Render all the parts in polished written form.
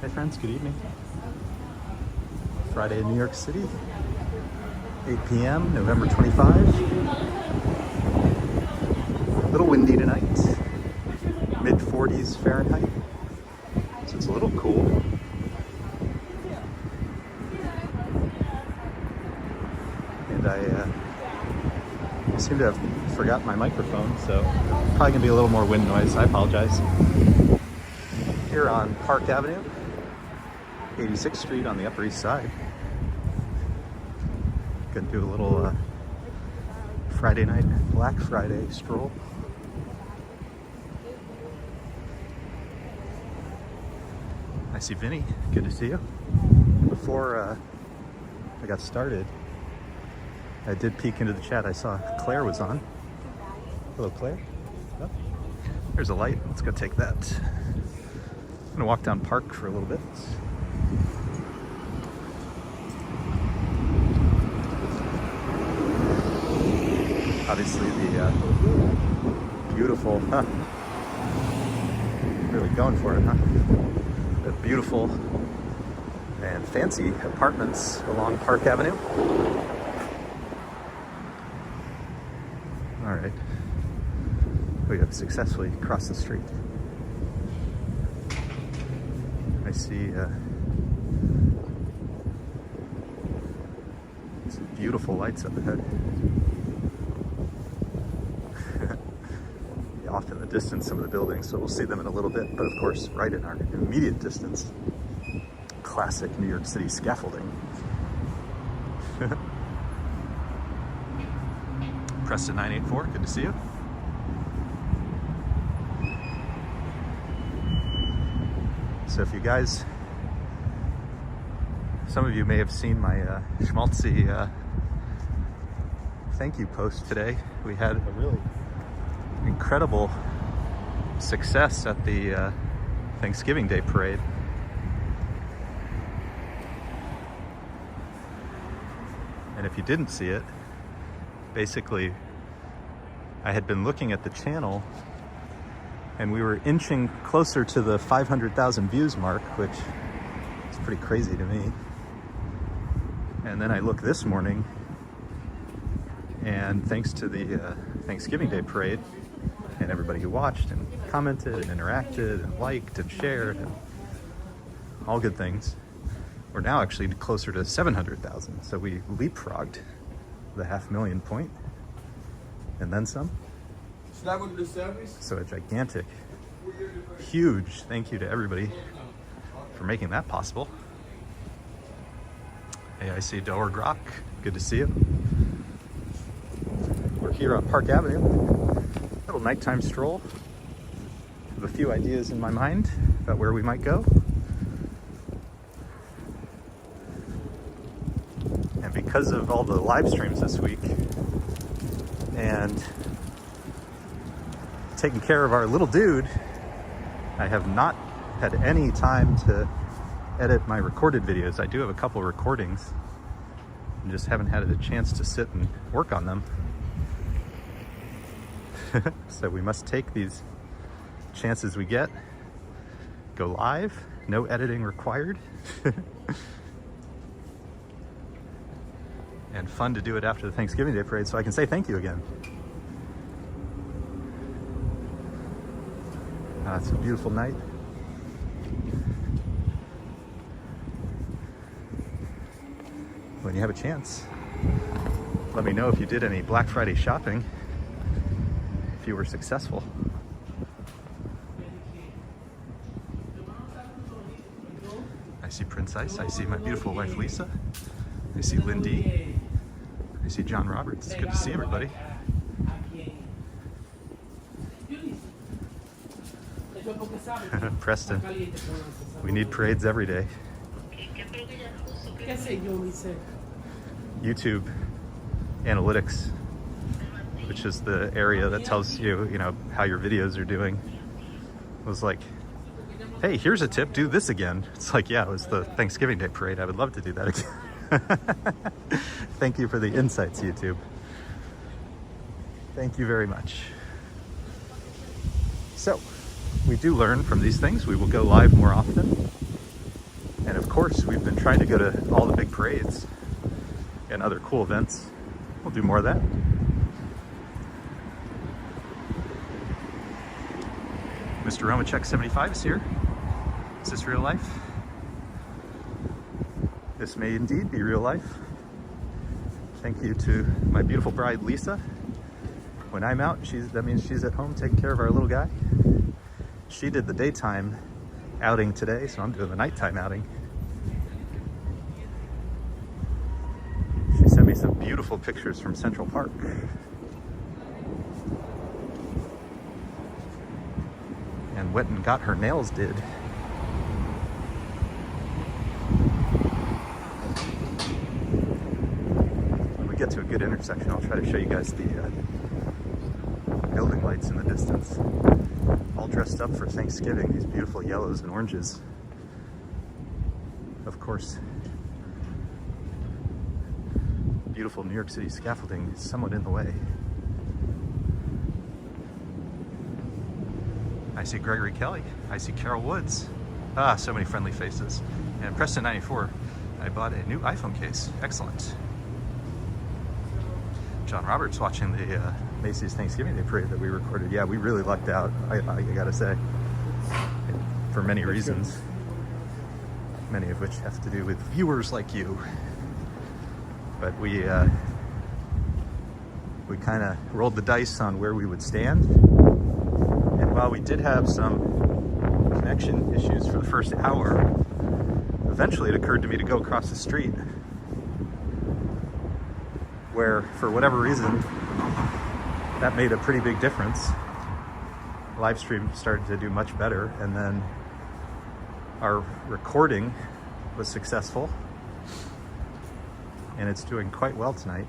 Hey friends, good evening. Friday in New York City, 8 p.m., November 25. A little windy tonight, mid-40s Fahrenheit, so it's a little cool. And I seem to have forgotten my microphone, so probably gonna be a little more wind noise. I apologize. Here on Park Avenue, 86th Street on the Upper East Side. Gonna do a little Friday night, Black Friday stroll. I see Vinny, good to see you. Before I got started, I did peek into the chat. I saw Claire was on. Hello, Claire. Oh, there's a light. Let's go take that. I'm gonna walk down Park for a little bit. Obviously the beautiful, really going for it, huh? The beautiful and fancy apartments along Park Avenue. All right, we have successfully crossed the street. I see some beautiful lights up ahead. Off in the distance, some of the buildings, so we'll see them in a little bit, but of course, right in our immediate distance, classic New York City scaffolding. Preston 984, good to see you. So if you guys, some of you may have seen my schmaltzy thank you post today. We had a really incredible success at the Thanksgiving Day parade. And if you didn't see it, basically I had been looking at the channel and we were inching closer to the 500,000 views mark, which is pretty crazy to me. And then I look this morning, and thanks to the Thanksgiving Day parade and everybody who watched and commented and interacted and liked and shared and all good things, we're now actually closer to 700,000. So we leapfrogged the 500,000 point and then some. So a gigantic, huge thank you to everybody for making that possible. Hey, I see Doer Grok. Good to see you. We're here on Park Avenue. Little nighttime stroll. I have a few ideas in my mind about where we might go. And because of all the live streams this week and taking care of our little dude, I have not had any time to edit my recorded videos. I do have a couple recordings and just haven't had a chance to sit and work on them. So we must take these chances we get, go live, no editing required. And fun to do it after the Thanksgiving Day parade so I can say thank you again. It's a beautiful night. When you have a chance, let me know if you did any Black Friday shopping, if you were successful. I see Prince Ice, I see my beautiful wife Lisa, I see Lindy, I see John Roberts. It's good to see everybody. Preston, we need parades every day. YouTube analytics, which is the area that tells you, how your videos are doing, was like, hey, here's a tip, do this again. It's like, yeah, it was the Thanksgiving Day parade. I would love to do that again. Thank you for the insights, YouTube. Thank you very much. So we do learn from these things. We will go live more often. And of course, we've been trying to go to all the big parades and other cool events. We'll do more of that. Mr. Romachek 75 is here. Is this real life? This may indeed be real life. Thank you to my beautiful bride, Lisa. When I'm out, that means she's at home taking care of our little guy. She did the daytime outing today, so I'm doing the nighttime outing. She sent me some beautiful pictures from Central Park. And went and got her nails did. When we get to a good intersection, I'll try to show you guys the building lights in the distance. All dressed up for Thanksgiving, these beautiful yellows and oranges. Of course, beautiful New York City scaffolding is somewhat in the way. I see Gregory Kelly. I see Carol Woods. Ah, so many friendly faces. And Preston94, I bought a new iPhone case. Excellent. John Roberts watching the Macy's Thanksgiving Day Parade that we recorded. Yeah, we really lucked out, I gotta say, for many reasons. Many of which have to do with viewers like you. But we kind of rolled the dice on where we would stand. And while we did have some connection issues for the first hour, eventually it occurred to me to go across the street where, for whatever reason, that made a pretty big difference. Live stream started to do much better, and then our recording was successful, and it's doing quite well tonight.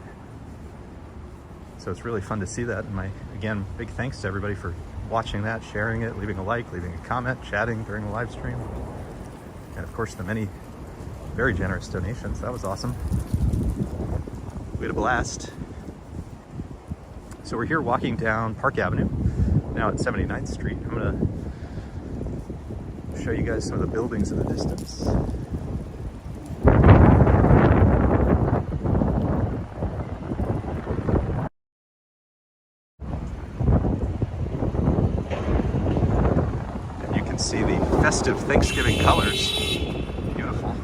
So it's really fun to see that. And again, big thanks to everybody for watching that, sharing it, leaving a like, leaving a comment, chatting during the live stream. And of course, the many very generous donations. That was awesome. We had a blast. So we're here walking down Park Avenue, now at 79th Street. I'm gonna show you guys some of the buildings in the distance. And you can see the festive Thanksgiving colors. Beautiful.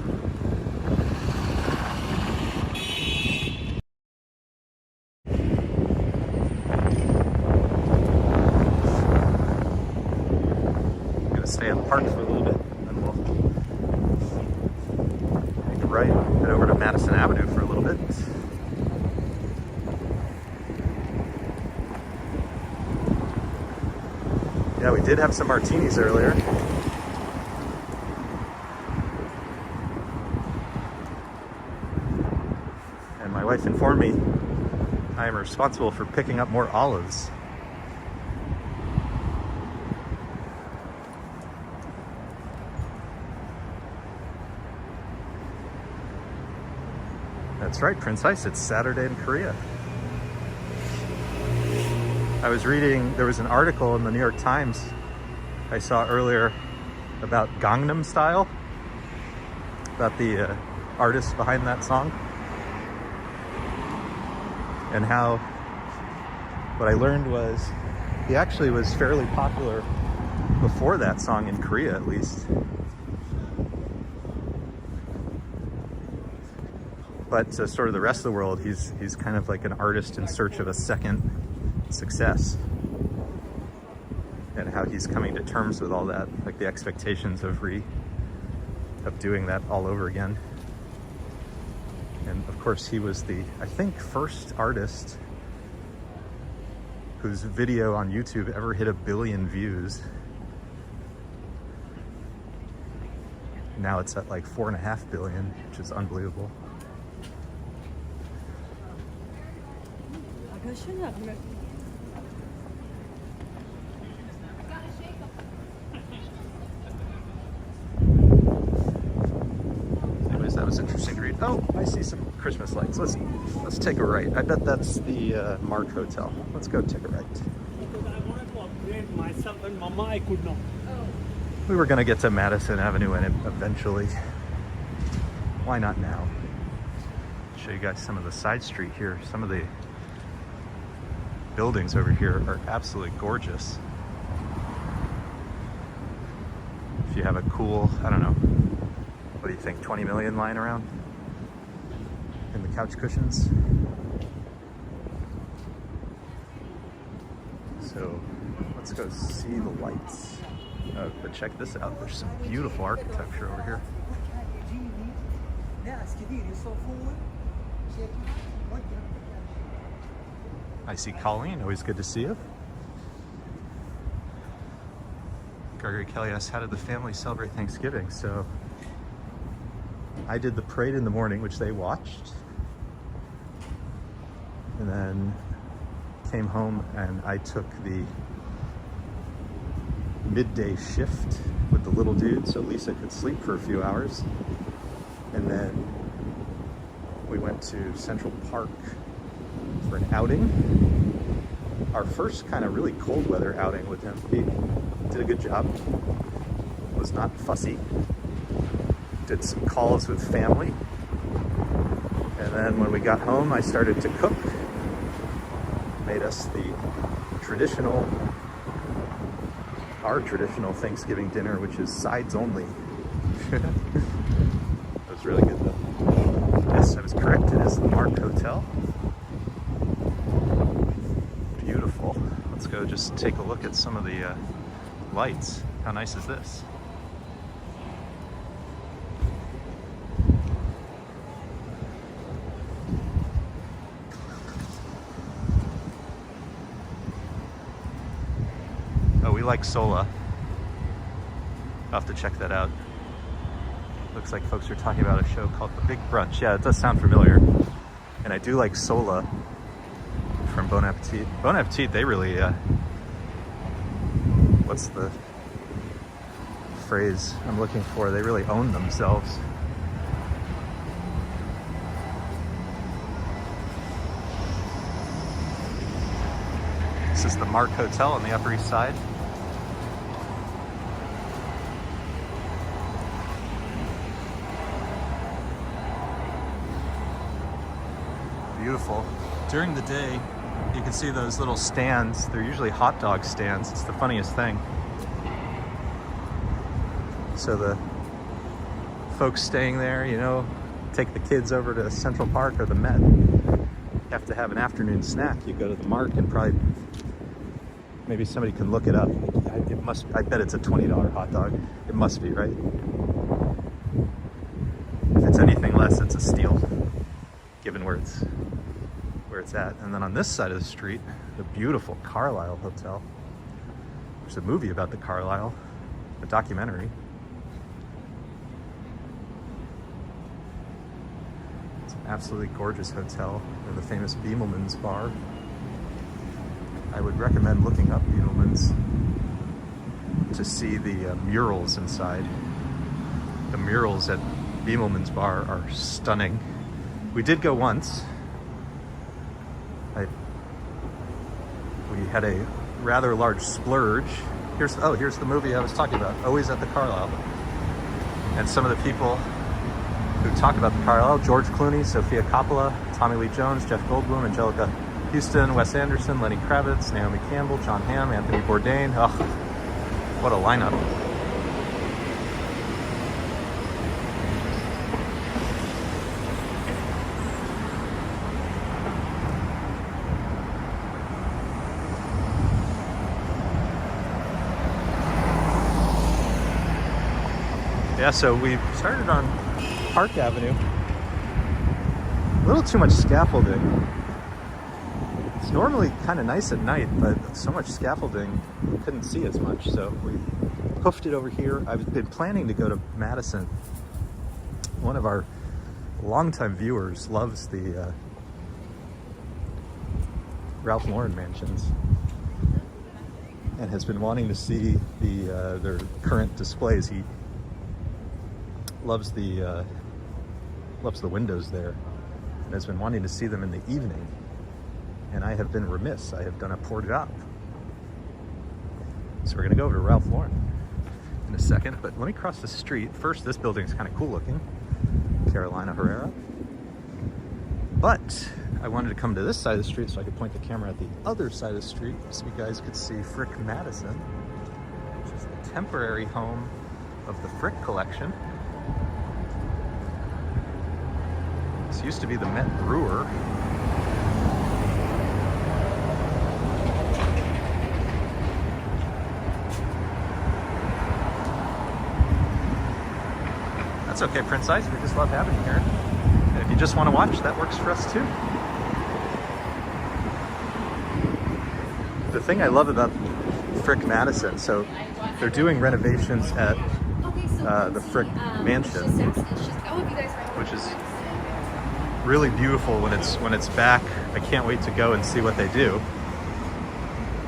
Stay in the park for a little bit, and we'll make a right, head over to Madison Avenue for a little bit. Yeah, we did have some martinis earlier. And my wife informed me I am responsible for picking up more olives. That's right, Prince Ice, it's Saturday in Korea. I was reading, there was an article in the New York Times I saw earlier about Gangnam Style, about the artist behind that song, and how, what I learned was, he actually was fairly popular before that song in Korea, at least. But to sort of the rest of the world, he's kind of like an artist in search of a second success, and how he's coming to terms with all that, like the expectations of doing that all over again. And of course, he was the, I think, first artist whose video on YouTube ever hit 1 billion views. Now it's at like 4.5 billion, which is unbelievable. Anyways, that was interesting to read. Oh, I see some Christmas lights. Let's take a right. I bet that's the Mark Hotel. Let's go take a right. Because I wanted to upgrade my myself and Mama, I could not. We were going to get to Madison Avenue and eventually. Why not now? Show you guys some of the side street here. Some of the buildings over here are absolutely gorgeous. If you have a cool, I don't know, what do you think, 20 million lying around in the couch cushions? So let's go see the lights. Oh, but check this out. There's some beautiful architecture over here. I see Colleen. Always good to see you. Gregory Kelly asks, how did the family celebrate Thanksgiving? So I did the parade in the morning, which they watched. And then came home and I took the midday shift with the little dude so Lisa could sleep for a few hours. And then we went to Central Park for an outing. Our first kind of really cold weather outing with him. He did a good job. Was not fussy. Did some calls with family. And then when we got home, I started to cook. Made us our traditional Thanksgiving dinner, which is sides only. It was really good though. Yes, I was correct. It is the Mark Hotel. Beautiful. Let's go just take a look at some of the lights. How nice is this? Oh, we like Sola. I'll have to check that out. Looks like folks are talking about a show called The Big Brunch. Yeah, it does sound familiar. And I do like Sola from Bon Appetit. Bon Appetit, they really, what's the phrase I'm looking for? They really own themselves. This is the Mark Hotel on the Upper East Side. Beautiful. During the day, you can see those little stands. They're usually hot dog stands. It's the funniest thing. So the folks staying there, you know, take the kids over to Central Park or the Met. You have to have an afternoon snack. You go to the Mark and probably, maybe somebody can look it up. I bet it's a $20 hot dog. It must be, right? If it's anything less, it's a steal, given where it's at. And then on this side of the street, the beautiful Carlisle Hotel. There's a movie about the Carlisle, a documentary. It's an absolutely gorgeous hotel. Or the famous Beemelman's Bar. I would recommend looking up Beemelman's to see the murals inside. The murals at Beemelman's Bar are stunning. We did go once. We had a rather large splurge. Here's the movie I was talking about, Always at the Carlisle. And some of the people who talk about the Carlisle, George Clooney, Sofia Coppola, Tommy Lee Jones, Jeff Goldblum, Angelica Houston, Wes Anderson, Lenny Kravitz, Naomi Campbell, John Hamm, Anthony Bourdain. Oh, what a lineup. Yeah, so we started on Park Avenue. A little too much scaffolding. It's normally kind of nice at night, but so much scaffolding, we couldn't see as much. So we hoofed it over here. I've been planning to go to Madison. One of our longtime viewers loves the Ralph Lauren mansions and has been wanting to see their current displays. He loves the windows there and has been wanting to see them in the evening. And I have been remiss. I have done a poor job. So we're gonna go over to Ralph Lauren in a second, but let me cross the street. First, this building is kind of cool looking, Carolina Herrera. But I wanted to come to this side of the street so I could point the camera at the other side of the street so you guys could see Frick Madison, which is the temporary home of the Frick collection. This used to be the Met Brewer. That's okay, Prince Ice, we just love having you here. And if you just want to watch, that works for us too. The thing I love about Frick Madison, so they're doing renovations at the Frick Mansion, which is really beautiful when it's back. I can't wait to go and see what they do.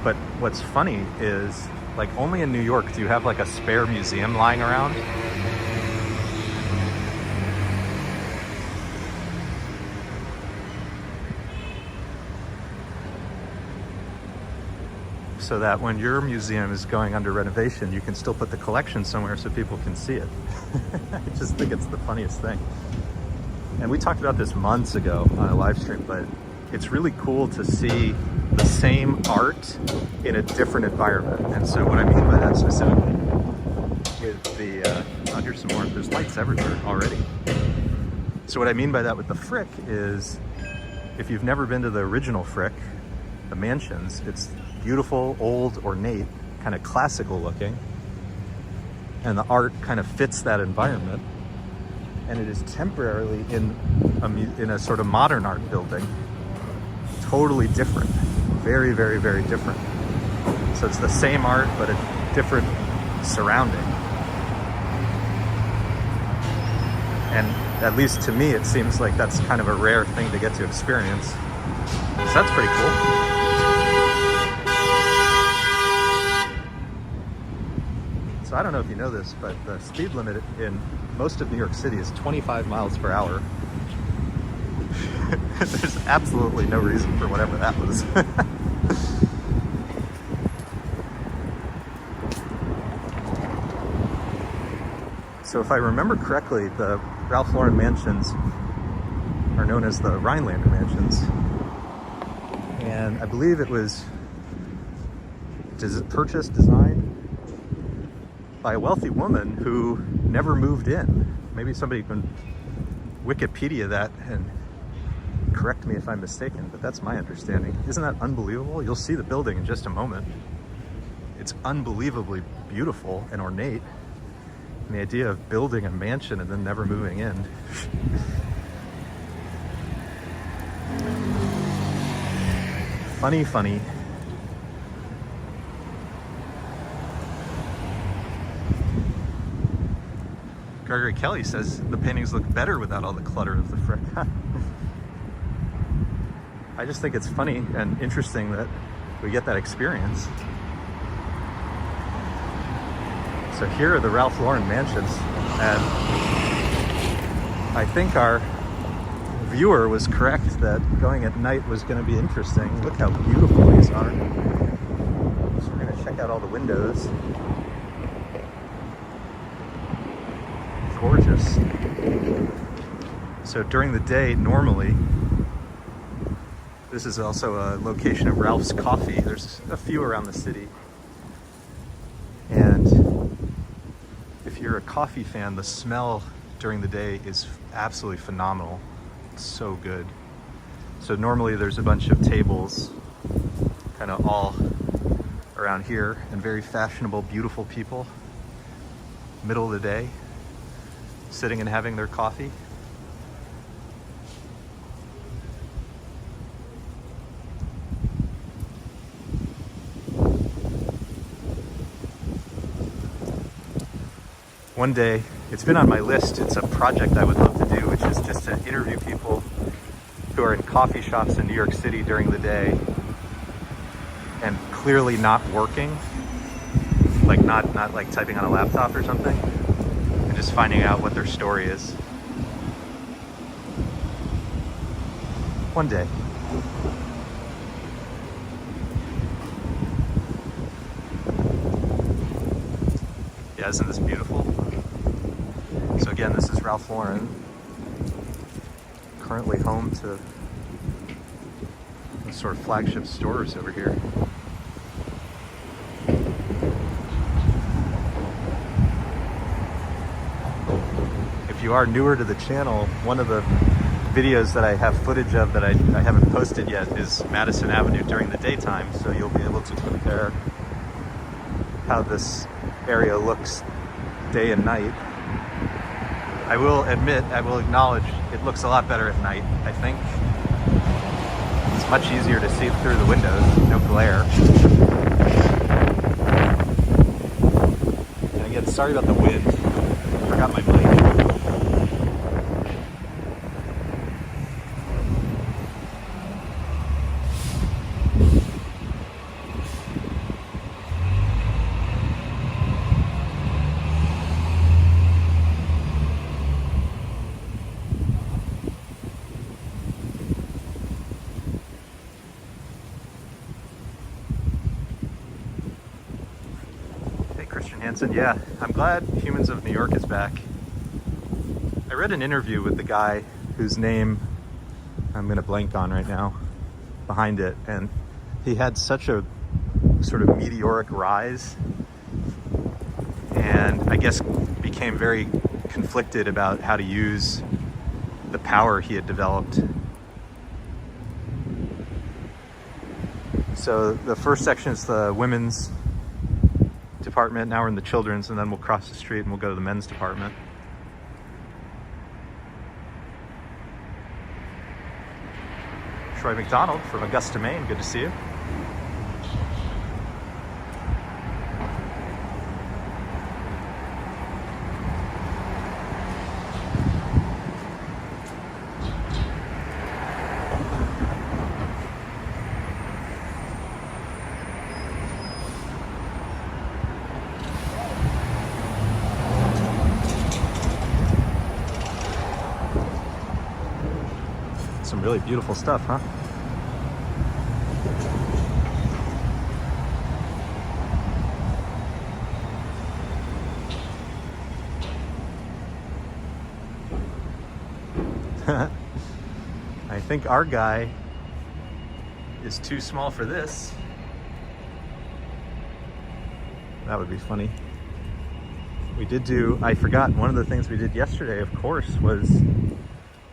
But what's funny is, like, only in New York do you have like a spare museum lying around. So that when your museum is going under renovation, you can still put the collection somewhere so people can see it. I just think it's the funniest thing. And we talked about this months ago on a live stream, but it's really cool to see the same art in a different environment. And so what I mean by that specifically with the, oh, here's some more, there's lights everywhere already. So what I mean by that with the Frick is, if you've never been to the original Frick, the mansions, it's beautiful, old, ornate, kind of classical looking, and the art kind of fits that environment. And it is temporarily in a sort of modern art building, totally different, very, very, very different. So it's the same art, but a different surrounding. And at least to me, it seems like that's kind of a rare thing to get to experience. So that's pretty cool. So I don't know if you know this, but the speed limit in most of New York City is 25 miles per hour. There's absolutely no reason for whatever that was. So if I remember correctly, the Ralph Lauren mansions are known as the Rhinelander mansions. And I believe it was purchased, designed by a wealthy woman who never moved in. Maybe somebody can Wikipedia that and correct me if I'm mistaken, but that's my understanding. Isn't that unbelievable? You'll see the building in just a moment. It's unbelievably beautiful and ornate. And the idea of building a mansion and then never moving in. Funny, funny. Gregory Kelly says the paintings look better without all the clutter of the Frick. I just think it's funny and interesting that we get that experience. So here are the Ralph Lauren mansions, and I think our viewer was correct that going at night was going to be interesting. Look how beautiful these are. So we're going to check out all the windows. Gorgeous. So during the day, normally, this is also a location of Ralph's Coffee. There's a few around the city. And if you're a coffee fan, the smell during the day is absolutely phenomenal. It's so good. So normally there's a bunch of tables kind of all around here, and very fashionable, beautiful people, middle of the day, sitting and having their coffee. One day, it's been on my list, it's a project I would love to do, which is just to interview people who are in coffee shops in New York City during the day and clearly not working, like not like typing on a laptop or something, and just finding out what their story is. One day. Isn't this beautiful? So again, this is Ralph Lauren, currently home to the sort of flagship stores over here. If you are newer to the channel, one of the videos that I have footage of that I haven't posted yet is Madison Avenue during the daytime, so you'll be able to compare how this area looks day and night. I will admit, I will acknowledge, it looks a lot better at night, I think. It's much easier to see through the windows, no glare. And again, sorry about the wind. I forgot my mic. Yeah, I'm glad Humans of New York is back. I read an interview with the guy whose name I'm going to blank on right now behind it, and he had such a sort of meteoric rise, and I guess became very conflicted about how to use the power he had developed. So the first section is the women's department. Now we're in the children's, and then we'll cross the street and we'll go to the men's department. Troy McDonald from Augusta, Maine. Good to see you. Some really beautiful stuff, huh? I think our guy is too small for this. That would be funny. We did do, I forgot, one of the things we did yesterday, of course, was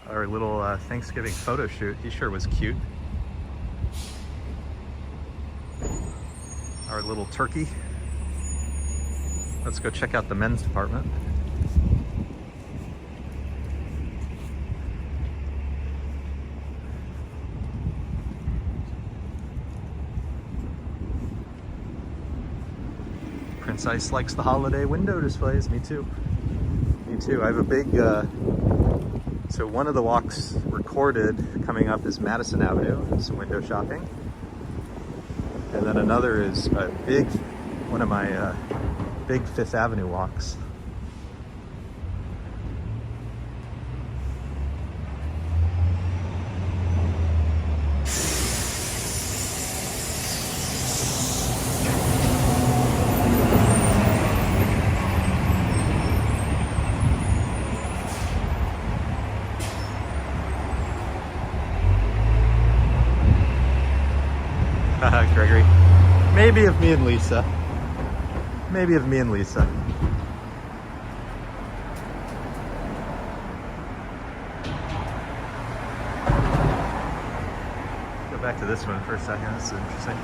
our little Thanksgiving photo shoot. He sure was cute. Our little turkey. Let's go check out the men's department. Prince Ice likes the holiday window displays. Me too. Me too. I have a big so one of the walks recorded coming up is Madison Avenue, some window shopping. And then another is a big, one of my big Fifth Avenue walks. Gregory. Maybe of me and Lisa. Maybe of me and Lisa. Go back to this one for a second. This is interesting.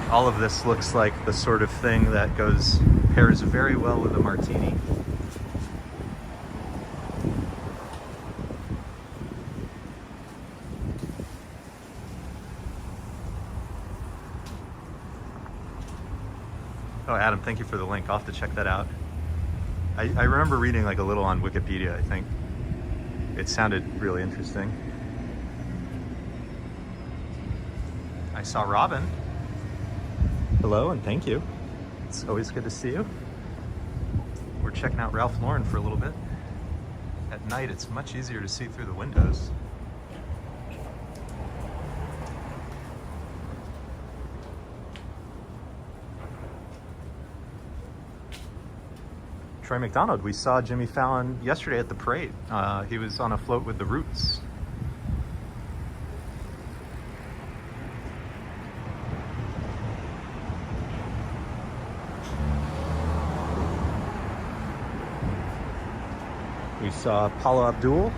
All of this looks like the sort of thing that pairs very well with a martini. Oh, Adam, thank you for the link. I'll have to check that out. I remember reading like a little on Wikipedia, I think. It sounded really interesting. I saw Robin. Hello and thank you. It's always good to see you. We're checking out Ralph Lauren for a little bit. At night, it's much easier to see through the windows. Troy McDonald, we saw Jimmy Fallon yesterday at the parade. He was on a float with the Roots. We saw Paula Abdul.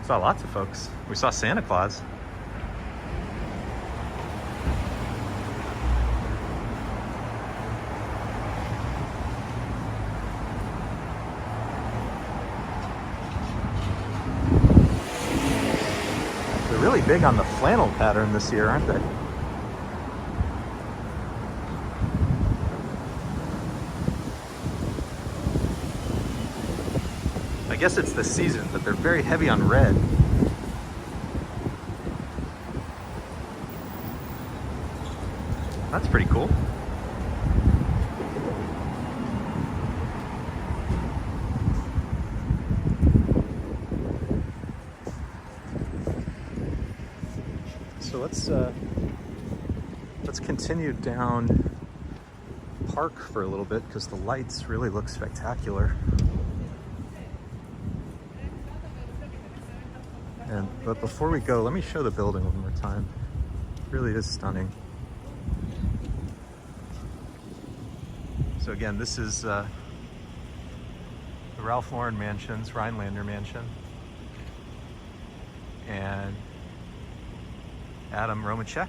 Saw lots of folks. We saw Santa Claus. They're really big on the flannel pattern this year, aren't they? I guess it's the season, but they're very heavy on red. That's pretty cool. So let's continue down Park for a little bit because the lights really look spectacular. But before we go, let me show the building one more time. It really is stunning. So again, this is the Ralph Lauren Mansion's Rhinelander Mansion. And Adam Romachek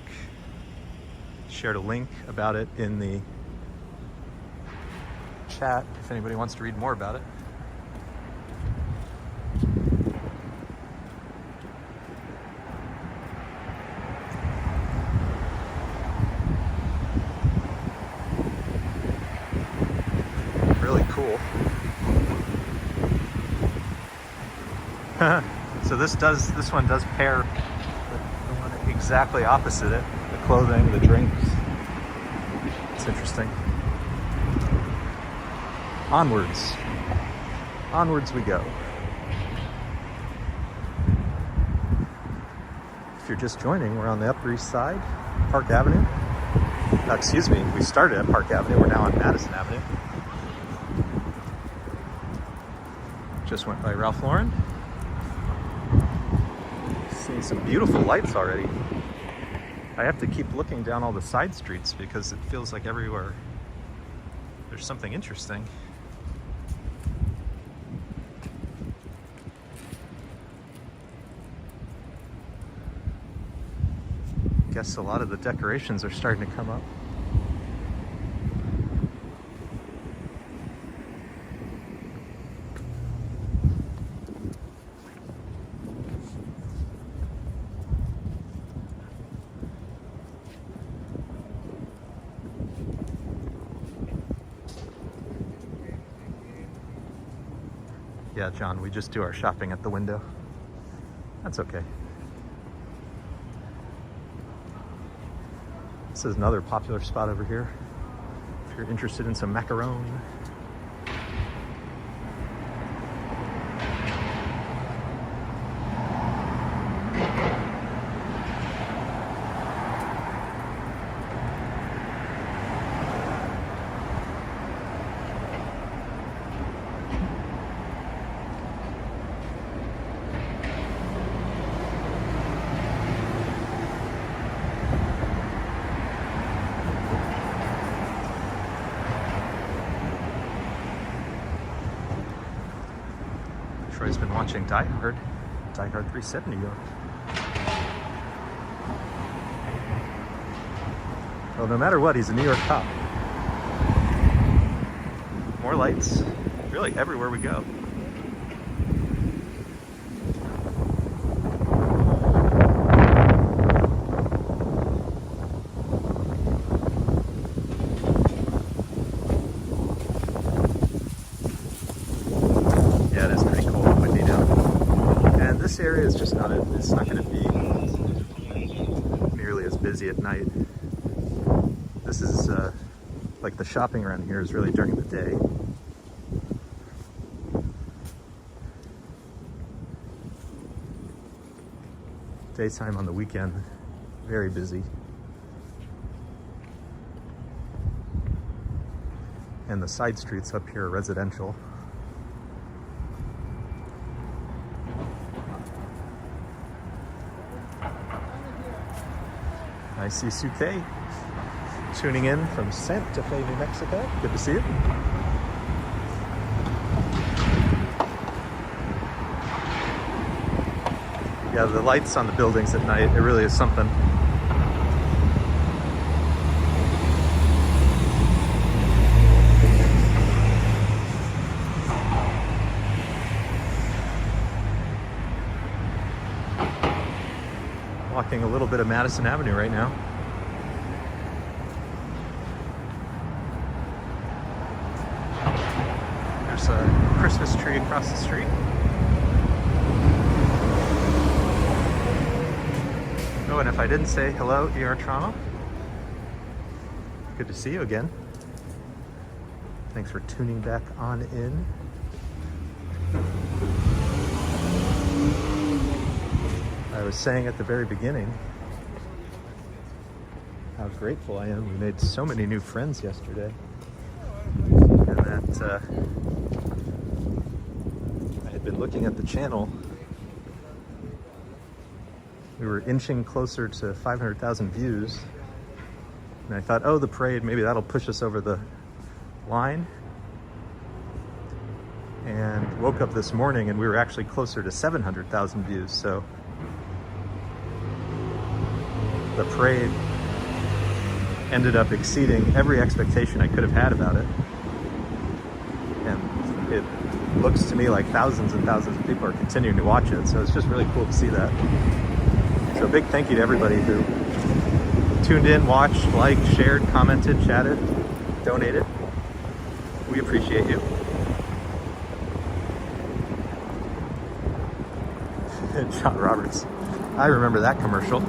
shared a link about it in the chat if anybody wants to read more about it. Really cool. So this one does pair the one exactly opposite it. The clothing, the drinks. It's interesting. Onwards. Onwards we go. If you're just joining, we're on the Upper East Side, Park Avenue. Excuse me, we started at Park Avenue, we're now on Madison Avenue. Just went by Ralph Lauren. Seeing some beautiful lights already. I have to keep looking down all the side streets because it feels like everywhere there's something interesting. Guess a lot of the decorations are starting to come up. Yeah, John, we just do our shopping at the window. That's okay. This is another popular spot over here. If you're interested in some macaron. Troy's been watching Die Hard 3 set in New York. Well, no matter what, he's a New York cop. More lights, really everywhere we go. This area is just it's not going to be nearly as busy at night. This is like the shopping around here is really during the day. Daytime on the weekend, very busy. And the side streets up here are residential. I see Suke tuning in from Santa Fe, New Mexico. Good to see you. Yeah, the lights on the buildings at night, it really is something. Walking a little bit of Madison Avenue right now. There's a Christmas tree across the street. Oh, and if I didn't say hello, ER Trauma, good to see you again. Thanks for tuning back on in. I was saying at the very beginning how grateful I am. We made so many new friends yesterday, and that I had been looking at the channel. We were inching closer to 500,000 views, and I thought, oh, the parade, maybe that'll push us over the line. And woke up this morning and we were actually closer to 700,000 views. So the parade ended up exceeding every expectation I could have had about it. And it looks to me like thousands and thousands of people are continuing to watch it. So it's just really cool to see that. So a big thank you to everybody who tuned in, watched, liked, shared, commented, chatted, donated. We appreciate you. John Roberts. I remember that commercial.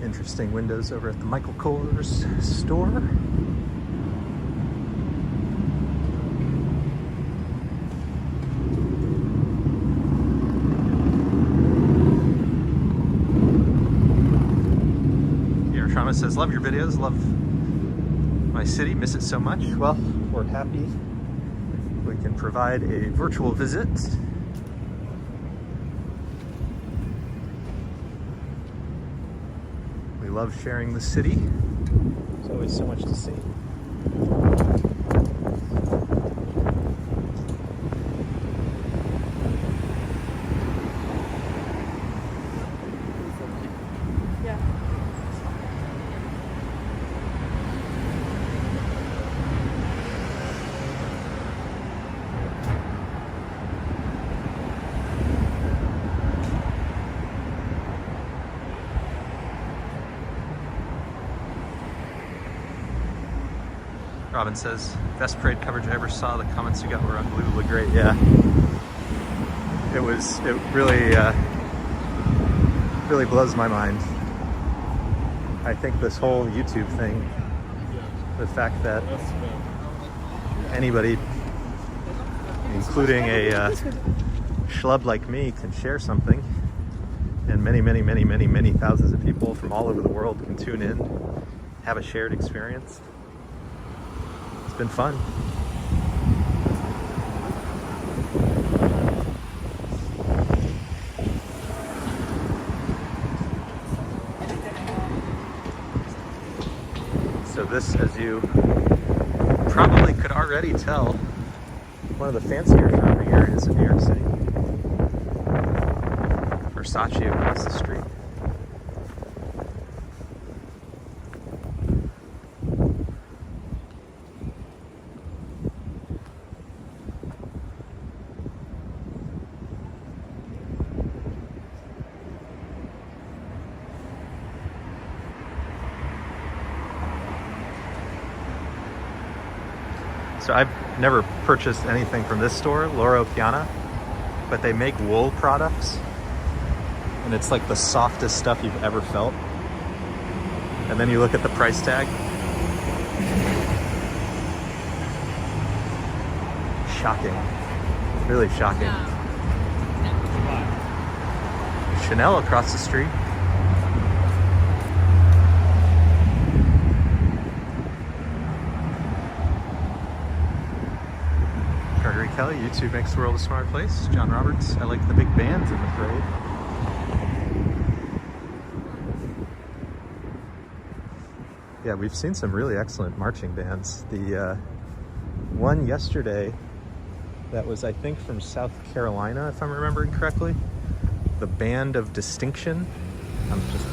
Interesting windows over at the Michael Kors store. Your Trauma says, love your videos, love my city, miss it so much. Well, we're happy we can provide a virtual visit. Love sharing the city. There's always so much to see. Yeah. Robin says, best parade coverage I ever saw. The comments you got were unbelievably great. Yeah. It really blows my mind. I think this whole YouTube thing, the fact that anybody, including a schlub like me, can share something, and many thousands of people from all over the world can tune in, have a shared experience. It's been fun. So this, as you probably could already tell, one of the fancier shopping areas in New York City. Versace across the street. So I've never purchased anything from this store, Loro Piana, but they make wool products. And it's like the softest stuff you've ever felt. And then you look at the price tag. Shocking. Really shocking. Chanel across the street. Carter Kelly, YouTube makes the world a smarter place. John Roberts, I like the big bands in the parade. Yeah, we've seen some really excellent marching bands. The one yesterday that was, I think, from South Carolina, if I'm remembering correctly. The Band of Distinction. I'm just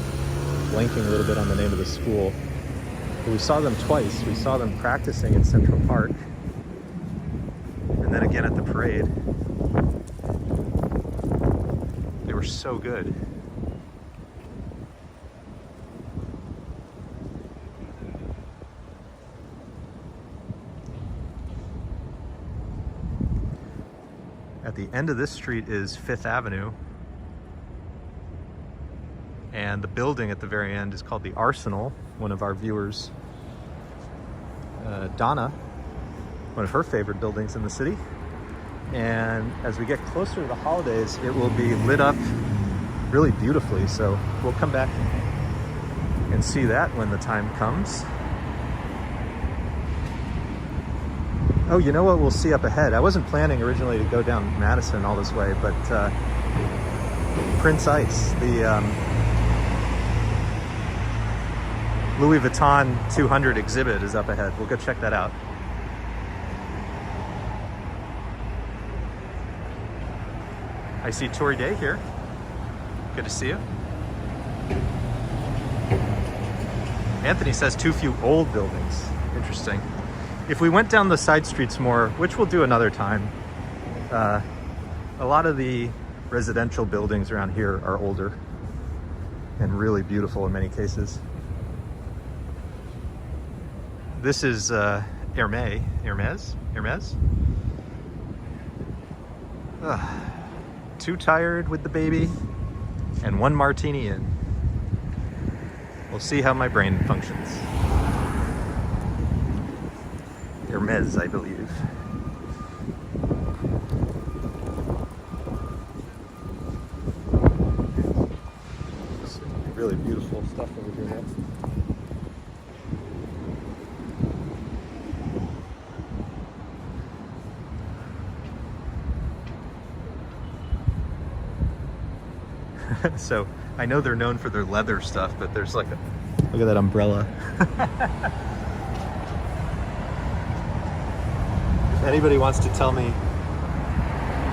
blanking a little bit on the name of the school. But we saw them twice. We saw them practicing in Central Park. And then again at the parade. They were so good. At the end of this street is 5th Avenue. And the building at the very end is called the Arsenal. One of our viewers, Donna, one of her favorite buildings in the city. And as we get closer to the holidays, it will be lit up really beautifully. So we'll come back and see that when the time comes. Oh, you know what we'll see up ahead? I wasn't planning originally to go down Madison all this way, but Prince Ice, the Louis Vuitton 200 exhibit is up ahead. We'll go check that out. I see Tori Day here. Good to see you. Anthony says too few old buildings. Interesting. If we went down the side streets more, which we'll do another time, a lot of the residential buildings around here are older and really beautiful in many cases. This is Hermes. Too tired with the baby and one martini in. We'll see how my brain functions. Hermes, I believe. Some really beautiful stuff over here now. So I know they're known for their leather stuff, but there's like a, look at that umbrella. If anybody wants to tell me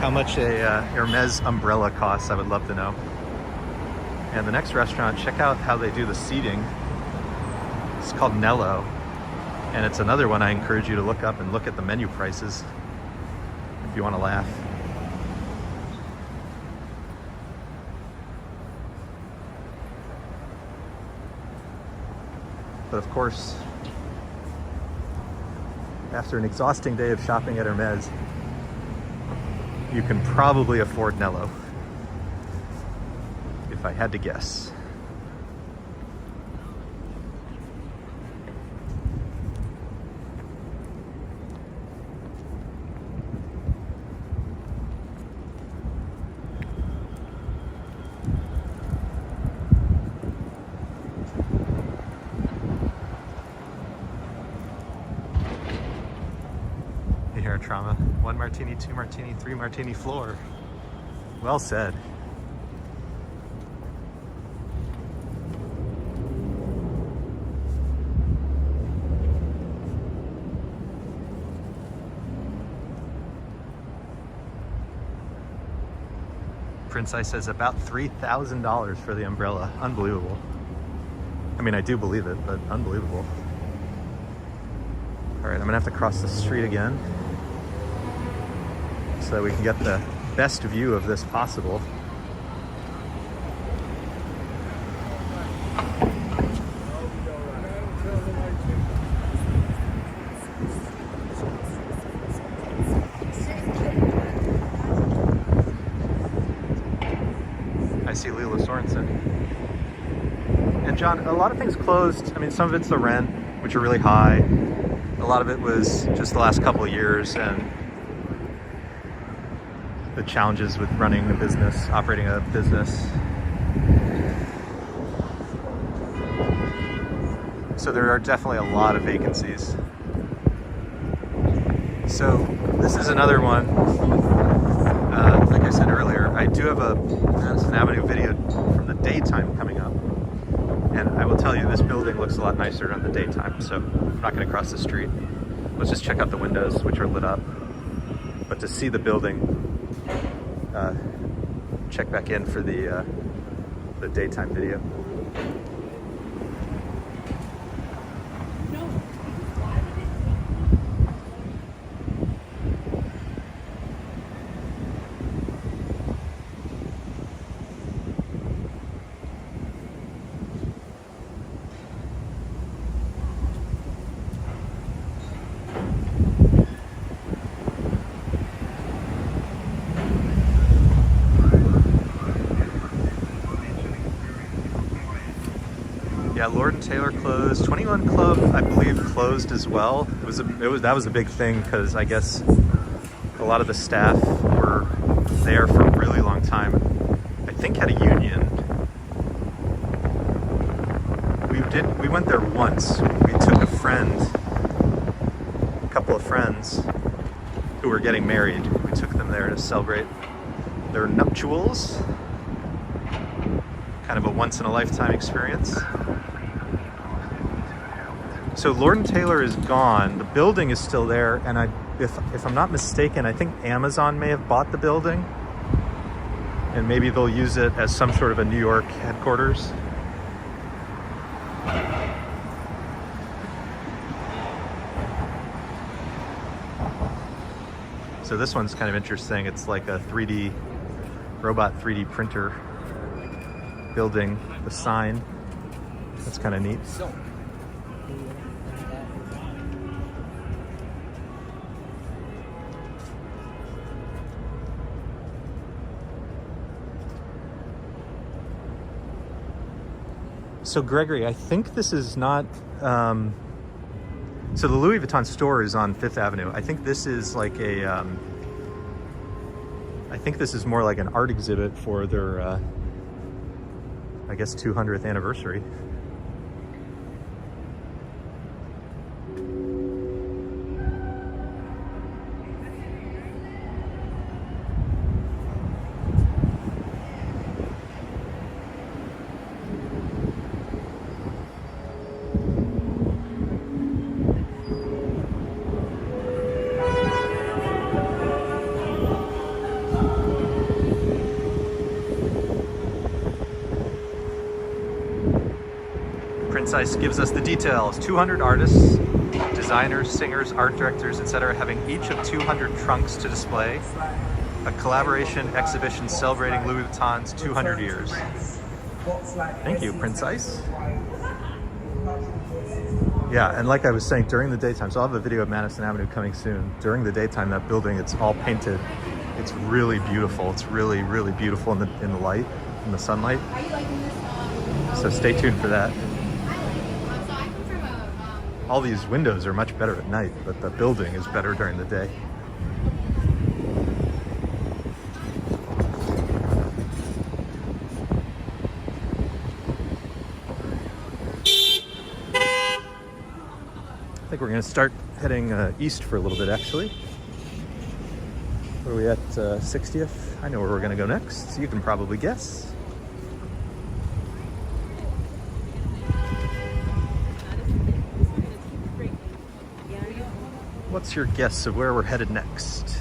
how much a Hermes umbrella costs, I would love to know. And the next restaurant, check out how they do the seating. It's called Nello. And it's another one I encourage you to look up and look at the menu prices if you want to laugh. But of course, after an exhausting day of shopping at Hermes, you can probably afford Nello, if I had to guess. Trauma. 1 martini, 2 martini, 3 martini floor. Well said. Prince Ice says about $3,000 for the umbrella. Unbelievable. I mean, I do believe it, but unbelievable. All right, I'm gonna have to cross the street again so that we can get the best view of this possible. see Lila Sorensen. And John, a lot of things closed. I mean, some of it's the rent, which are really high. A lot of it was just the last couple of years and the challenges with running a business, operating a business. So there are definitely a lot of vacancies. So this is another one. Like I said earlier, I do have a Madison Avenue video from the daytime coming up. And I will tell you, this building looks a lot nicer on the daytime, so I'm not going to cross the street. Let's just check out the windows, which are lit up. But to see the building, check back in for the daytime video. Yeah, Lord & Taylor closed. 21 Club, I believe, closed as well. That was a big thing because I guess a lot of the staff were there for a really long time. I think had a union. We went there once. We took a couple of friends who were getting married. We took them there to celebrate their nuptials. Kind of a once-in-a-lifetime experience. So Lord & Taylor is gone. The building is still there, and if I'm not mistaken, I think Amazon may have bought the building, and maybe they'll use it as some sort of a New York headquarters. So this one's kind of interesting. It's like a robot 3D printer building the sign. That's kind of neat. So Gregory, I think this is not, so the Louis Vuitton store is on 5th Avenue. I think this is like I think this is more like an art exhibit for their, I guess, 200th anniversary. Prince gives us the details. 200 artists, designers, singers, art directors, etc. having each of 200 trunks to display. A collaboration exhibition celebrating Louis Vuitton's 200 years. Thank you, Prince Ice. Yeah, and like I was saying, during the daytime, so I'll have a video of Madison Avenue coming soon. During the daytime, that building, it's all painted. It's really beautiful. It's really, really beautiful in the light, in the sunlight. So stay tuned for that. All these windows are much better at night, but the building is better during the day. I think we're going to start heading east for a little bit, actually. Where are we at? 60th? I know where we're going to go next, so you can probably guess. What's your guess of where we're headed next?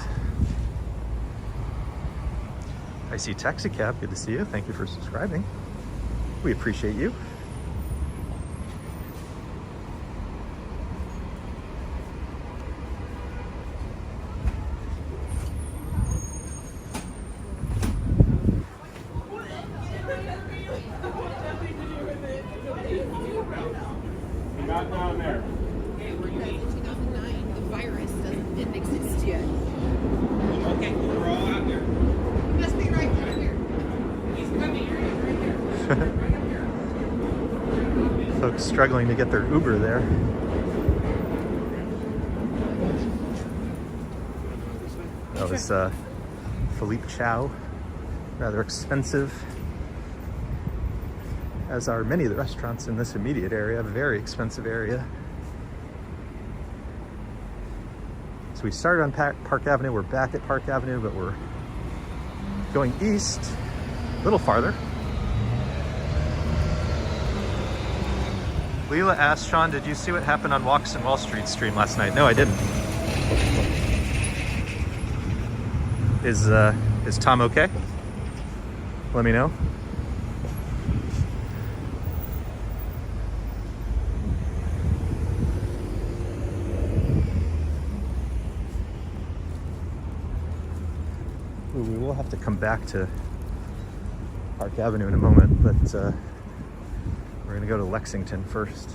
I see Taxi Cab. Good to see you. Thank you for subscribing. We appreciate you. Not down there. Okay, we're in 2009. The virus didn't exist yet. Okay, we're all out there. Must be right here. He's coming here. Folks struggling to get their Uber there. That was Philippe Chow. Rather expensive, as are many of the restaurants in this immediate area. Very expensive area. So we started on Park Avenue. We're back at Park Avenue, but we're going east a little farther. Leela asked, Sean, did you see what happened on Walks in Wall Street stream last night? No, I didn't. Is Tom okay? Let me know. Ooh, we will have to come back to Park Avenue in a moment, but we're going to go to Lexington first.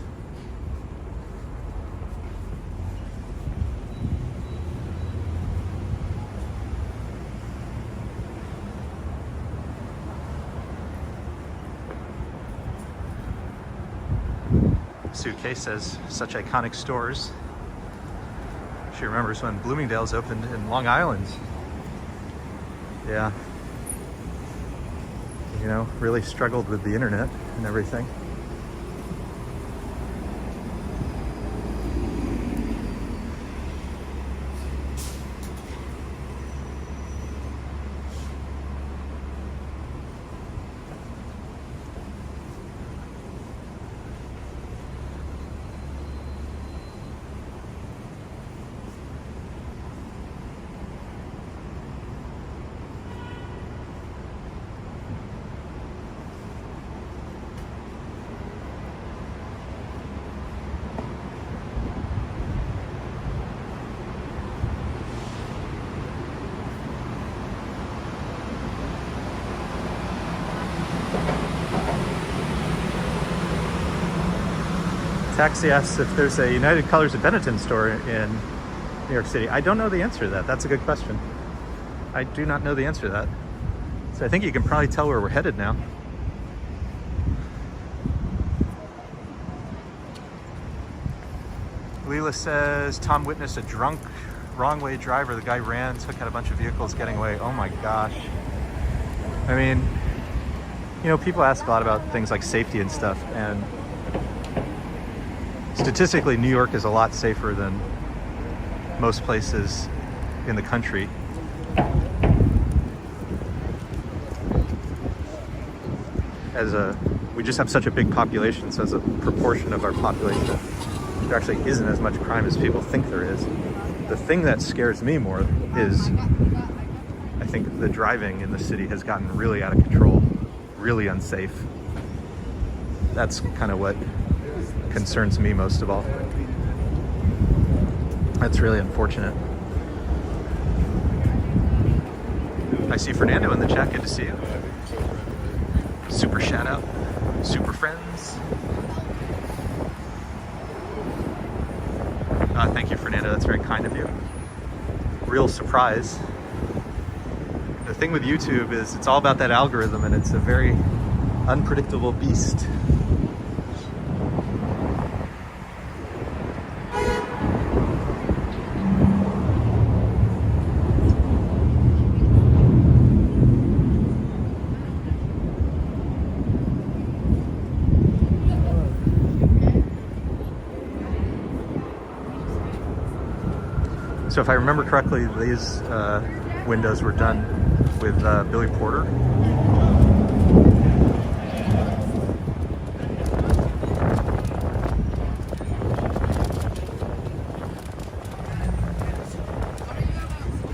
Suitcase says, such iconic stores. She remembers when Bloomingdale's opened in Long Island. Yeah. You know, really struggled with the internet and everything. Taxi asks if there's a United Colors of Benetton store in New York City. I don't know the answer to that. That's a good question. I do not know the answer to that. So I think you can probably tell where we're headed now. Leela says, Tom witnessed a drunk, wrong way driver. The guy ran, took out a bunch of vehicles getting away. Oh my gosh. I mean, you know, people ask a lot about things like safety and stuff, and statistically, New York is a lot safer than most places in the country. We just have such a big population, so as a proportion of our population, there actually isn't as much crime as people think there is. The thing that scares me more is, I think the driving in the city has gotten really out of control, really unsafe. That's kind of what concerns me most of all. That's really unfortunate. I see Fernando in the chat. Good to see you. Super shout out. Super friends. Thank you, Fernando. That's very kind of you. Real surprise. The thing with YouTube is it's all about that algorithm, and it's a very unpredictable beast. So if I remember correctly, these windows were done with Billy Porter.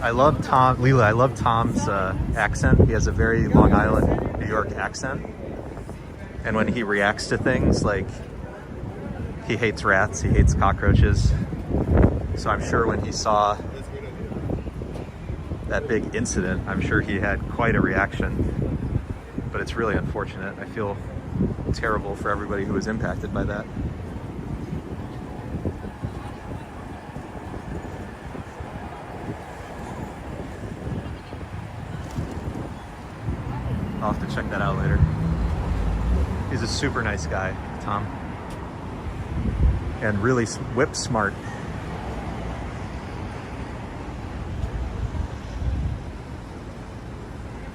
I love Leela, I love Tom's accent. He has a very Long Island, New York accent. And when he reacts to things, like, he hates rats, he hates cockroaches. So I'm sure when he saw that big incident, I'm sure he had quite a reaction. But it's really unfortunate. I feel terrible for everybody who was impacted by that. I'll have to check that out later. He's a super nice guy, Tom. And really whip smart.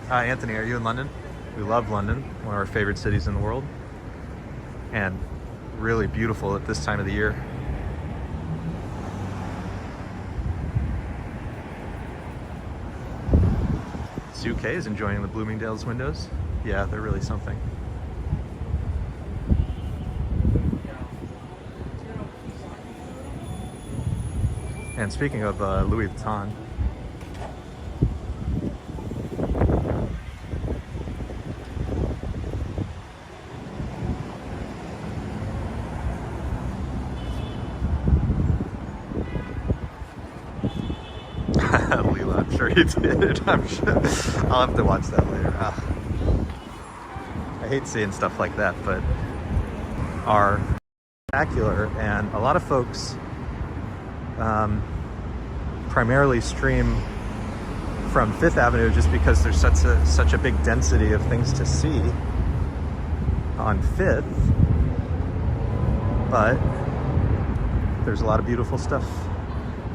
Hi, Anthony, are you in London? We love London, one of our favorite cities in the world. And really beautiful at this time of the year. UK is enjoying the Bloomingdale's windows. Yeah, they're really something. And speaking of Louis Vuitton, Leela, I'm sure you did. I'm sure. I'll have to watch that later. I hate seeing stuff like that, but are spectacular, and a lot of folks primarily stream from Fifth Avenue just because there's such a big density of things to see on Fifth, but there's a lot of beautiful stuff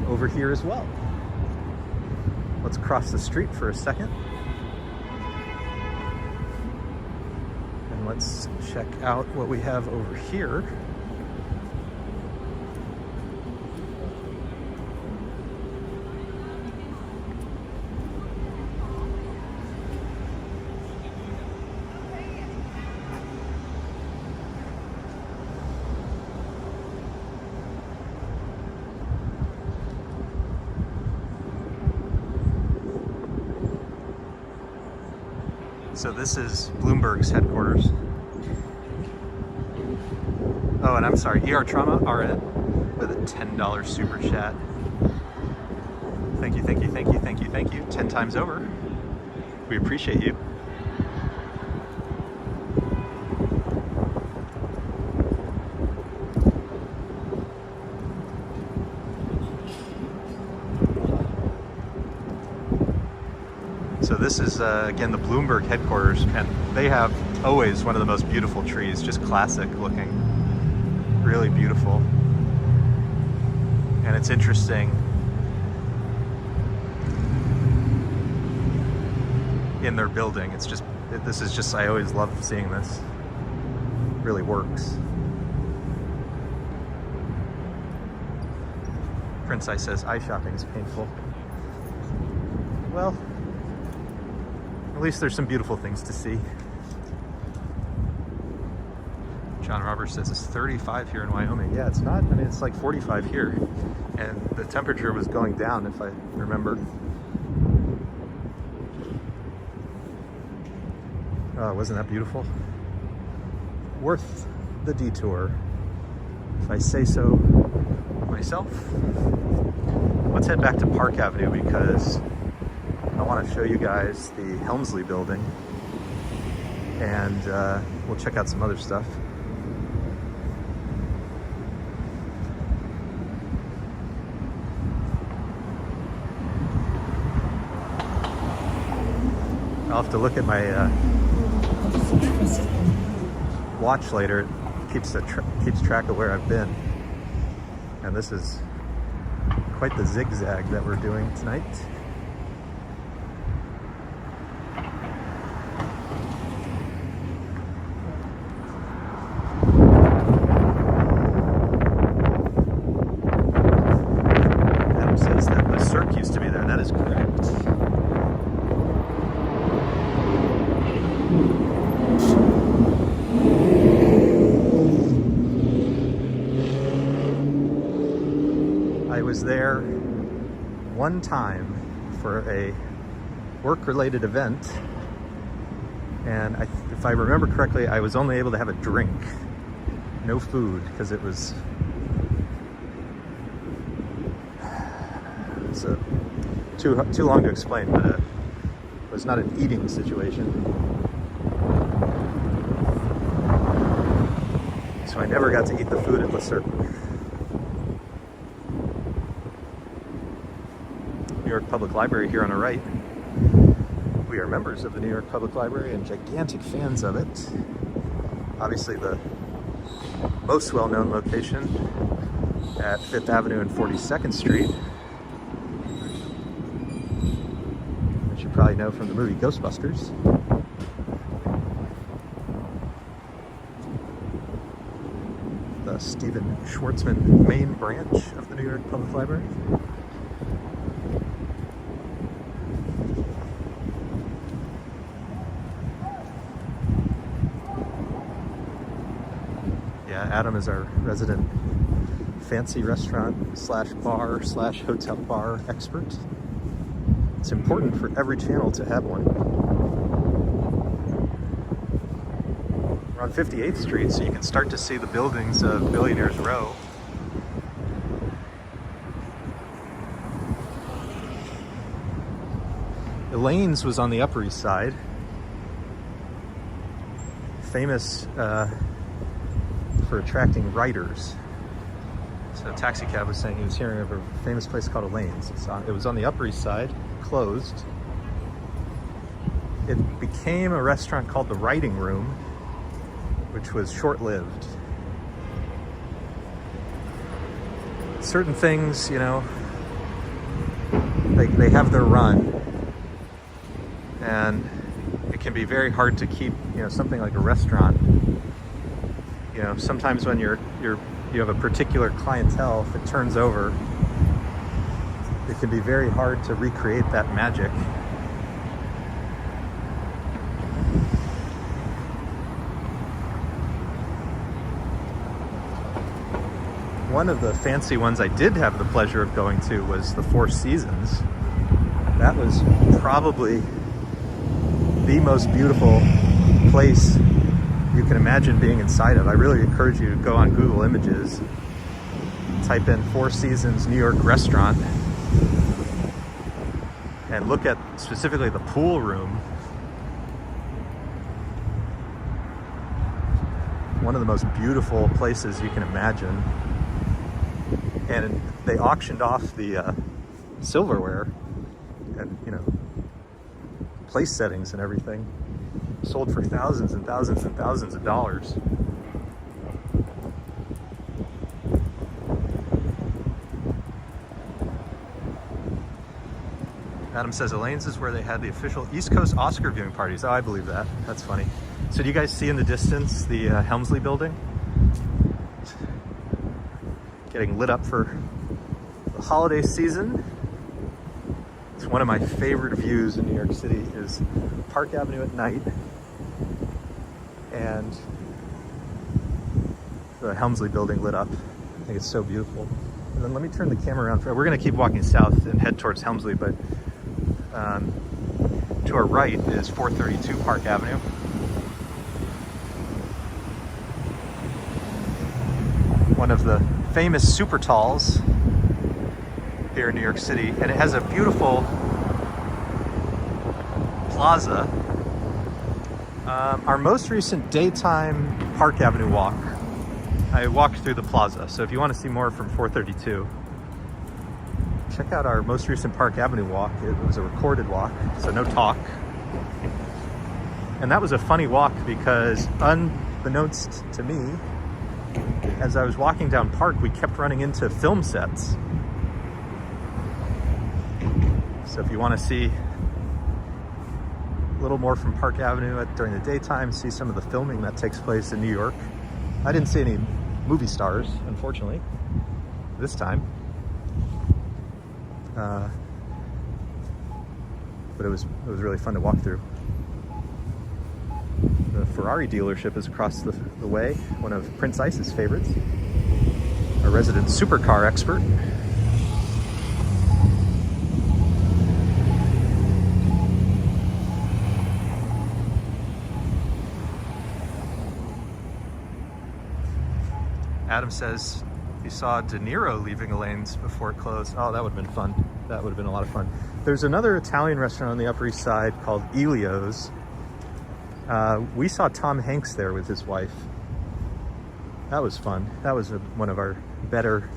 over here as well. Let's cross the street for a second and let's check out what we have over here. So this is Bloomberg's headquarters. Oh, and I'm sorry, ER Trauma RN with a $10 super chat. Thank you, thank you, thank you, thank you, thank you. 10 times over. We appreciate you. So this is, again, the Bloomberg headquarters, and they have always one of the most beautiful trees, just classic looking, really beautiful. And it's interesting, in their building, this is just, I always love seeing this. It really works. Prince Eye says, eye shopping is painful. Well, at least there's some beautiful things to see. John Roberts says it's 35 here in Wyoming. Yeah, it's not. I mean, it's like 45 here. And the temperature was going down, if I remember. Oh, wasn't that beautiful? Worth the detour, if I say so myself. Let's head back to Park Avenue because I want to show you guys the Helmsley building, and we'll check out some other stuff. I'll have to look at my watch later. It keeps track of where I've been, and this is quite the zigzag that we're doing tonight. I was there one time for a work-related event, and if I remember correctly, I was only able to have a drink, no food, because it was too long to explain, but it was not an eating situation. So I never got to eat the food at the circle. New York Public Library here on our right. We are members of the New York Public Library and gigantic fans of it. Obviously the most well-known location at 5th Avenue and 42nd Street, which you probably know from the movie Ghostbusters. The Stephen Schwartzman main branch of the New York Public Library. Yeah, Adam is our resident fancy restaurant slash bar slash hotel bar expert. It's important for every channel to have one. We're on 58th Street, so you can start to see the buildings of Billionaires Row. Elaine's was on the Upper East Side. Famous for attracting writers. So a taxi cab was saying he was hearing of a famous place called Elaine's. It was on the Upper East Side, closed. It became a restaurant called the Writing Room, which was short-lived. Certain things, you know, they have their run, and it can be very hard to keep, you know, something like a restaurant. You know, sometimes when you have a particular clientele, if it turns over, it can be very hard to recreate that magic. One of the fancy ones I did have the pleasure of going to was the Four Seasons. That was probably the most beautiful place you can imagine being inside of. I really encourage you to go on Google Images, type in Four Seasons New York restaurant, and look at specifically the pool room. One of the most beautiful places you can imagine. And they auctioned off the silverware and, you know, place settings and everything. Sold for thousands and thousands and thousands of dollars. Adam says Elaine's is where they had the official East Coast Oscar viewing parties. Oh, I believe that. That's funny. So do you guys see in the distance the Helmsley building? Getting lit up for the holiday season. It's one of my favorite views in New York City is Park Avenue at night and the Helmsley building lit up. I think it's so beautiful. And then let me turn the camera around. We're going to keep walking south and head towards Helmsley, but to our right is 432 Park Avenue. One of the famous super talls here in New York City, and it has a beautiful plaza. Our most recent daytime Park Avenue walk, I walked through the plaza, so if you want to see more from 432, check out our most recent Park Avenue walk. It was a recorded walk, so no talk. And that was a funny walk because unbeknownst to me, as I was walking down Park, we kept running into film sets. So if you want to see a little more from Park Avenue during the daytime, see some of the filming that takes place in New York. I didn't see any movie stars, unfortunately, this time. But it was really fun to walk through. The Ferrari dealership is across the way, one of Prince Ice's favorites, a resident supercar expert. Adam says he saw De Niro leaving Elaine's before it closed. Oh, that would have been fun. That would have been a lot of fun. There's another Italian restaurant on the Upper East Side called Elio's. We saw Tom Hanks there with his wife. That was fun. That was one of our better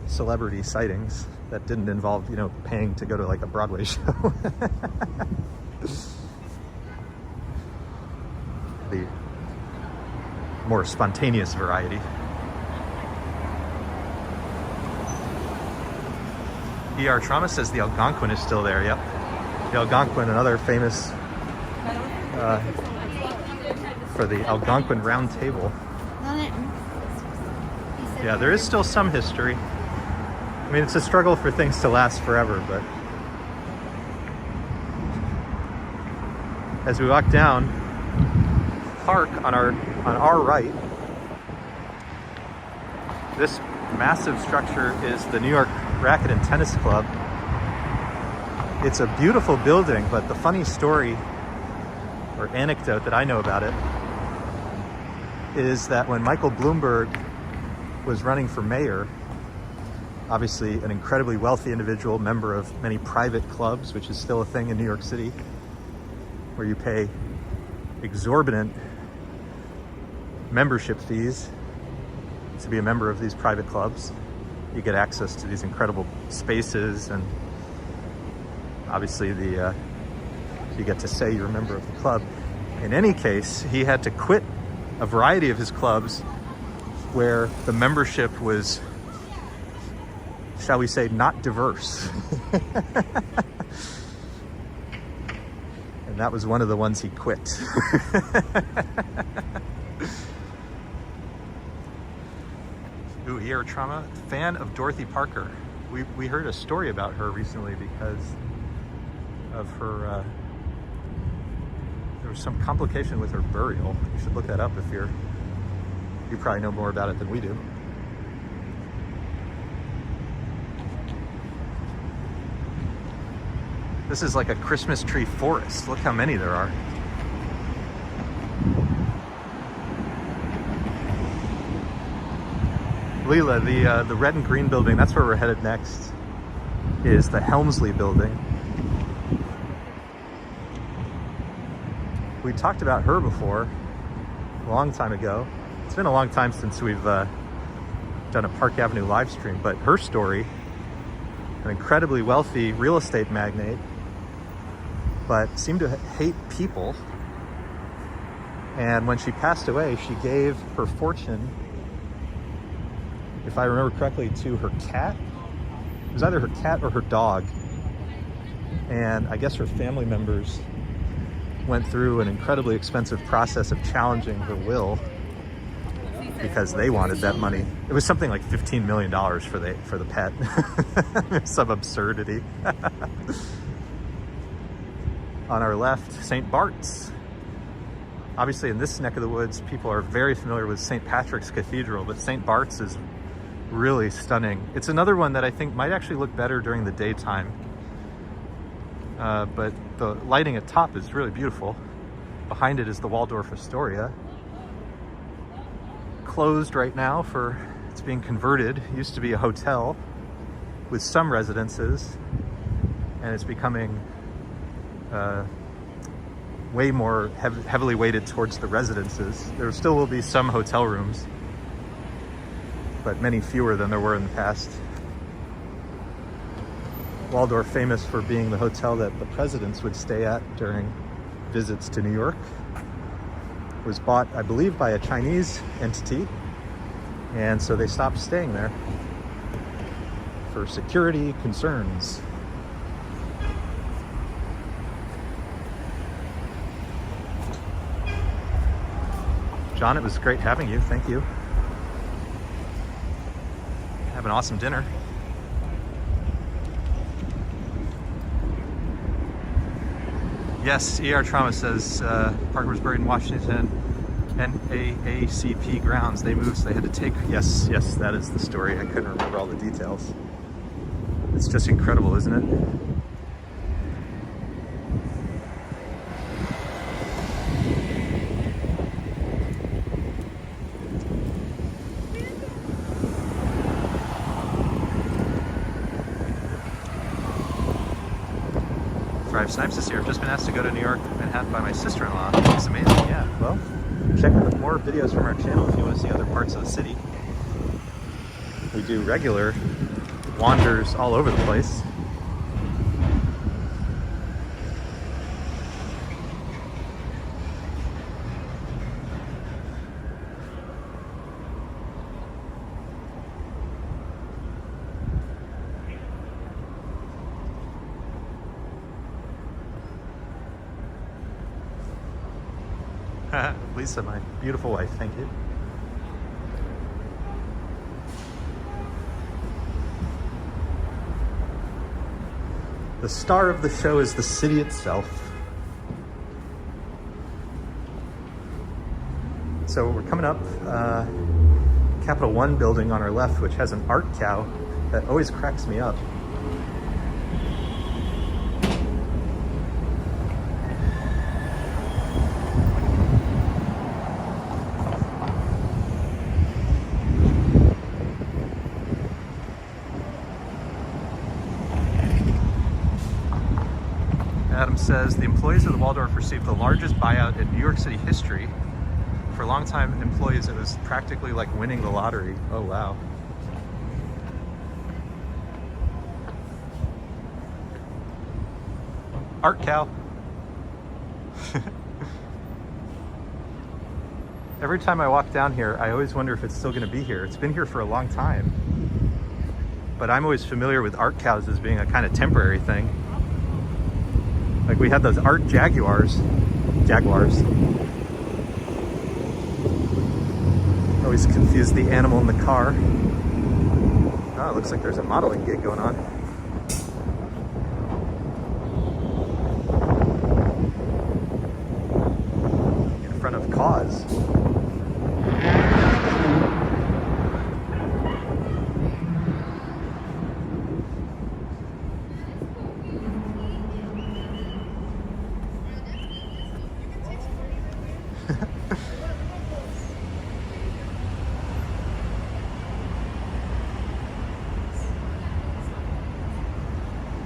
celebrity sightings that didn't involve, you know, paying to go to like a Broadway show. more spontaneous variety. ER Trauma says the Algonquin is still there. Yep. The Algonquin, another famous for the Algonquin Round Table. Yeah, there is still some history. I mean, it's a struggle for things to last forever, but as we walk down, park on our right, this massive structure is the New York Racket and Tennis Club. It's a beautiful building, but the funny story or anecdote that I know about it is that when Michael Bloomberg was running for mayor, obviously an incredibly wealthy individual, member of many private clubs, which is still a thing in New York City, where you pay exorbitant membership fees to be a member of these private clubs. You get access to these incredible spaces, and obviously you get to say you're a member of the club. In any case, he had to quit a variety of his clubs where the membership was, shall we say, not diverse. And that was one of the ones he quit. Ooh, ER Trauma, fan of Dorothy Parker. We heard a story about her recently because of her, there was some complication with her burial. You should look that up if you probably know more about it than we do. This is like a Christmas tree forest. Look how many there are. Leela, the red and green building, that's where we're headed next, is the Helmsley building. We talked about her before, a long time ago. It's been a long time since we've done a Park Avenue live stream, but her story, an incredibly wealthy real estate magnate, but seemed to hate people. And when she passed away, she gave her fortune, if I remember correctly, to her cat. It was either her cat or her dog. And I guess her family members went through an incredibly expensive process of challenging her will because they wanted that money. It was something like $15 million for the pet. Some absurdity. On our left, St. Bart's. Obviously in this neck of the woods, people are very familiar with St. Patrick's Cathedral, but St. Bart's is really stunning. It's another one that I think might actually look better during the daytime. But the lighting at top is really beautiful. Behind it is the Waldorf Astoria. Closed right now it's being converted. It used to be a hotel with some residences, and it's becoming way more heavily weighted towards the residences. There still will be some hotel rooms, but many fewer than there were in the past. Waldorf, famous for being the hotel that the presidents would stay at during visits to New York, was bought, I believe, by a Chinese entity, and so they stopped staying there for security concerns. John, it was great having you. Thank you. Have an awesome dinner. Yes, ER Trauma says Parker was buried in Washington NAACP grounds. They moved, so they had to take... Yes, that is the story. I couldn't remember all the details. It's just incredible, isn't it? Snipes this year. I've just been asked to go to New York, Manhattan by my sister-in-law. It's amazing, yeah. Well, check out more videos from our channel if you want to see other parts of the city. We do regular wanders all over the place. Lisa, my beautiful wife, thank you. The star of the show is the city itself. So we're coming up Capital One building on our left, which has an art cow that always cracks me up. Adam says the employees of the Waldorf received the largest buyout in New York City history. For long-time employees, it was practically like winning the lottery. Oh, wow. Art cow. Every time I walk down here, I always wonder if it's still going to be here. It's been here for a long time. But I'm always familiar with art cows as being a kind of temporary thing. Like we had those art jaguars. Always confuse the animal in the car. Oh, it looks like there's a modeling gig going on. In front of Cause.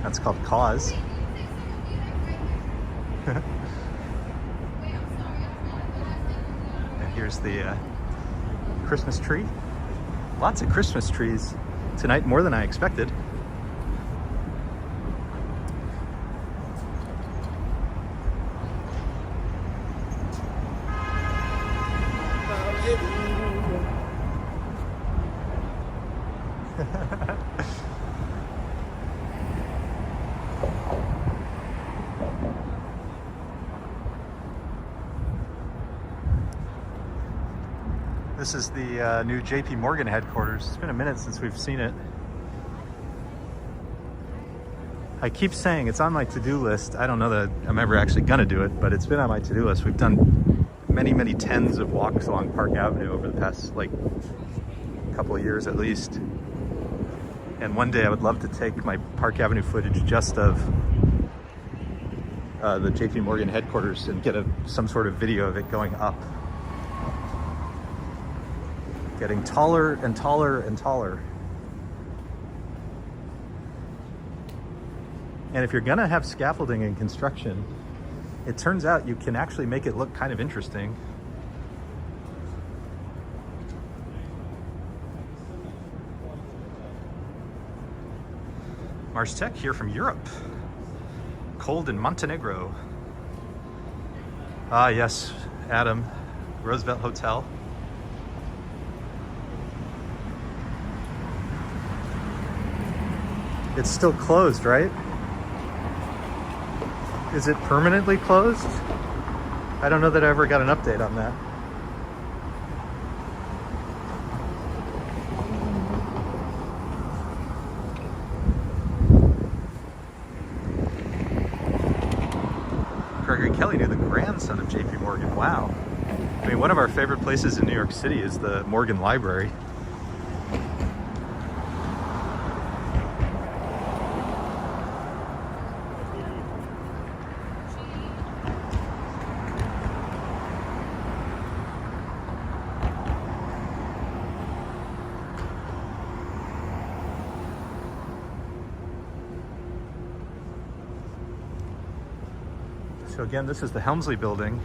That's called Cause. And here's the Christmas tree. Lots of Christmas trees tonight, more than I expected. This is the new JP Morgan headquarters. It's been a minute since we've seen it. I keep saying it's on my to-do list. I don't know that I'm ever actually gonna do it, but it's been on my to-do list. We've done many, many tens of walks along Park Avenue over the past like couple of years at least. And one day I would love to take my Park Avenue footage just of the JP Morgan headquarters and get some sort of video of it going up. Getting taller and taller and taller. And if you're gonna have scaffolding in construction, it turns out you can actually make it look kind of interesting. Mars Tech here from Europe. Cold in Montenegro. Ah, yes, Adam, Roosevelt Hotel. It's still closed, right? Is it permanently closed? I don't know that I ever got an update on that. Gregory Kelly knew the grandson of JP Morgan. Wow. I mean, one of our favorite places in New York City is the Morgan Library. So again, this is the Helmsley building,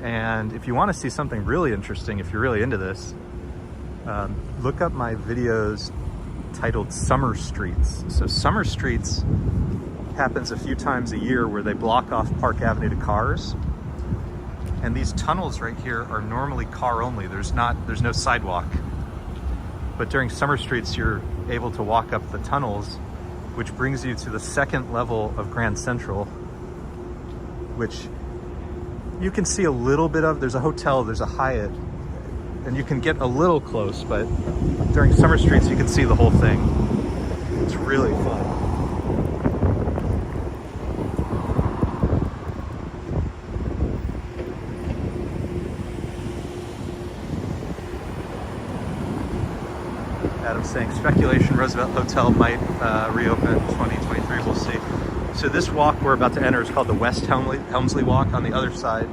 and if you want to see something really interesting, if you're really into this, look up my videos titled Summer Streets. So Summer Streets happens a few times a year where they block off Park Avenue to cars, and these tunnels right here are normally car only. There's no sidewalk, but during Summer Streets you're able to walk up the tunnels, which brings you to the second level of Grand Central, which, you can see a little bit of, there's a hotel, there's a Hyatt, and you can get a little close, but during summer streets you can see the whole thing. It's really fun. Adam's saying speculation Roosevelt Hotel might reopen 2023. We'll see. So this walk we're about to enter is called the West Helmsley Walk. On the other side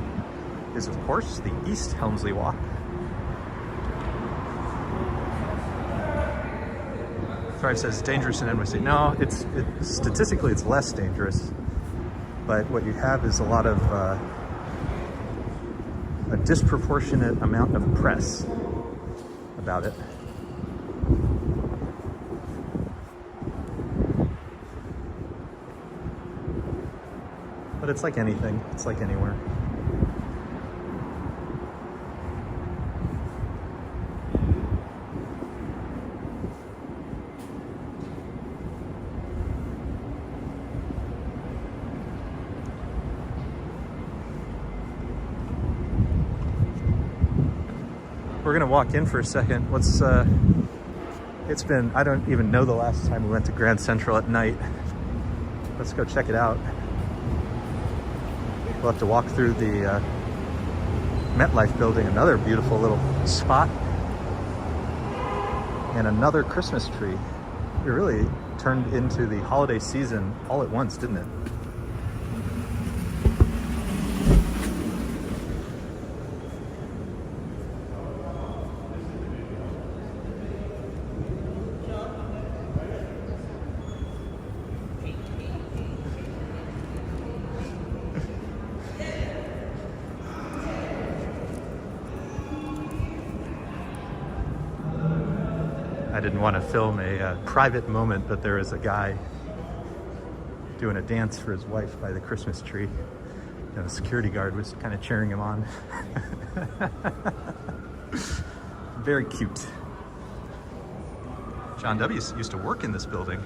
is, of course, the East Helmsley Walk. Sorry, it says dangerous in NYC. No, statistically it's less dangerous, but what you have is a lot of a disproportionate amount of press about it. But it's like anything, it's like anywhere. We're gonna walk in for a second. It's been, I don't even know the last time we went to Grand Central at night. Let's go check it out. We'll have to walk through the MetLife building, another beautiful little spot, and another Christmas tree. It really turned into the holiday season all at once, didn't it? I didn't want to film a private moment, but there was a guy doing a dance for his wife by the Christmas tree, and the security guard was kind of cheering him on. Very cute. John W. used to work in this building.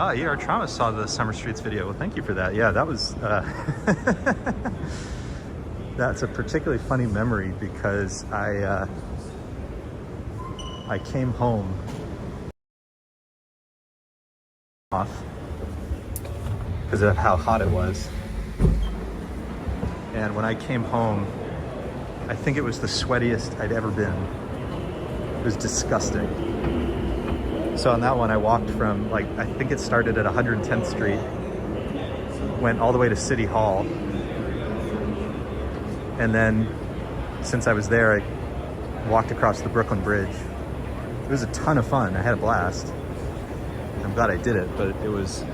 Ah, ER Trauma saw the Summer Streets video. Well, thank you for that. Yeah, that was, that's a particularly funny memory because I came home off because of how hot it was. And when I came home, I think it was the sweatiest I'd ever been. It was disgusting. So on that one, I walked from, like, I think it started at 110th Street, went all the way to City Hall. And then, since I was there, I walked across the Brooklyn Bridge. It was a ton of fun. I had a blast. I'm glad I did it, but it was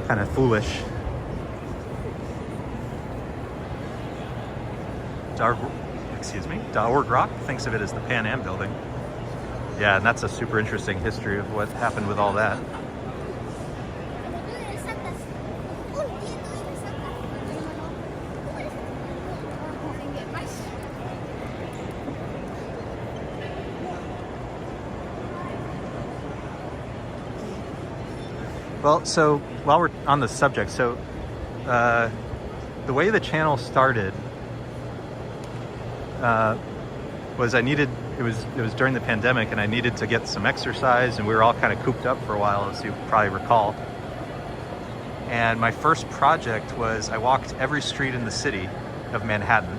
kind of foolish. Darward Rock thinks of it as the Pan Am building. Yeah, and that's a super interesting history of what happened with all that. Well, so while we're on the subject, so the way the channel started was it was during the pandemic, and I needed to get some exercise, and we were all kind of cooped up for a while, as you probably recall. And my first project was I walked every street in the city of Manhattan.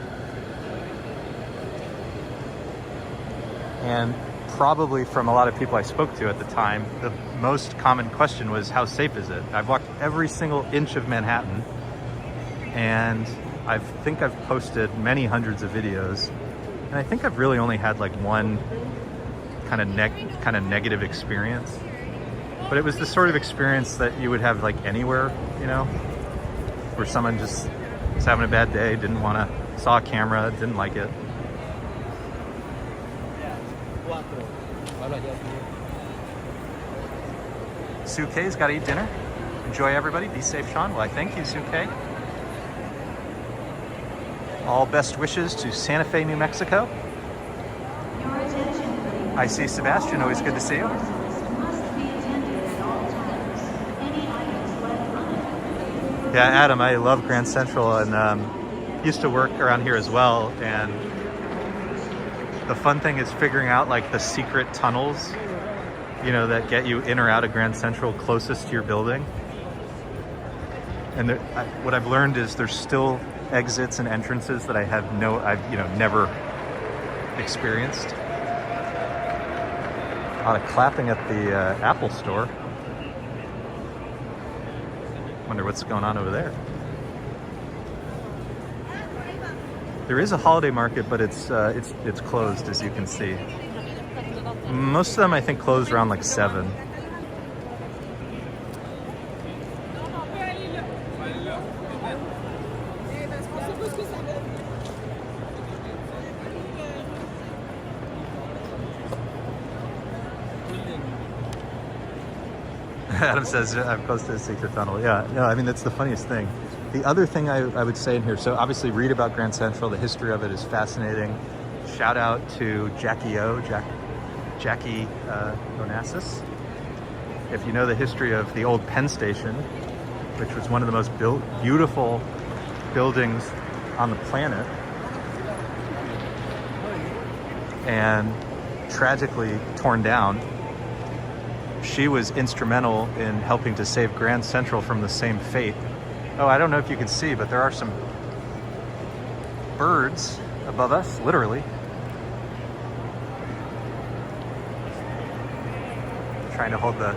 And probably from a lot of people I spoke to at the time, the most common question was, how safe is it? I've walked every single inch of Manhattan, and I think I've posted many hundreds of videos. And I think I've really only had like one kind of negative experience, but it was the sort of experience that you would have like anywhere, you know, where someone just was having a bad day, saw a camera, didn't like it. Sue K's got to eat dinner. Enjoy, everybody. Be safe, Sean. Well, I thank you, Sue K. All best wishes to Santa Fe, New Mexico. I see Sebastian. Always good to see you. Yeah, Adam, I love Grand Central and used to work around here as well. And the fun thing is figuring out like the secret tunnels, you know, that get you in or out of Grand Central closest to your building. And what I've learned is there's still exits and entrances that I've never experienced. A lot of clapping at the Apple store. Wonder what's going on over there. There is a holiday market, but it's closed, as you can see. Most of them, I think, close around like 7. Adam says I'm close to the secret tunnel. Yeah, no, I mean, that's the funniest thing. The other thing I would say in here, so obviously read about Grand Central. The history of it is fascinating. Shout out to Jackie Onassis. If you know the history of the old Penn Station, which was one of the most beautiful buildings on the planet, and tragically torn down, she was instrumental in helping to save Grand Central from the same fate. Oh, I don't know if you can see, but there are some birds above us, literally. Trying to hold the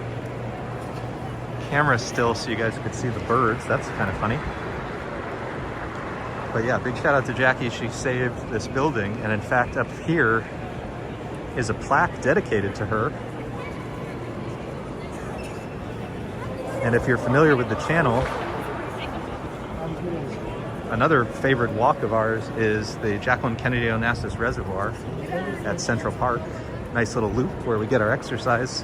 camera still so you guys could see the birds. That's kind of funny. But yeah, big shout out to Jackie. She saved this building, and in fact, up here is a plaque dedicated to her. And if you're familiar with the channel, another favorite walk of ours is the Jacqueline Kennedy Onassis Reservoir at Central Park. Nice little loop where we get our exercise.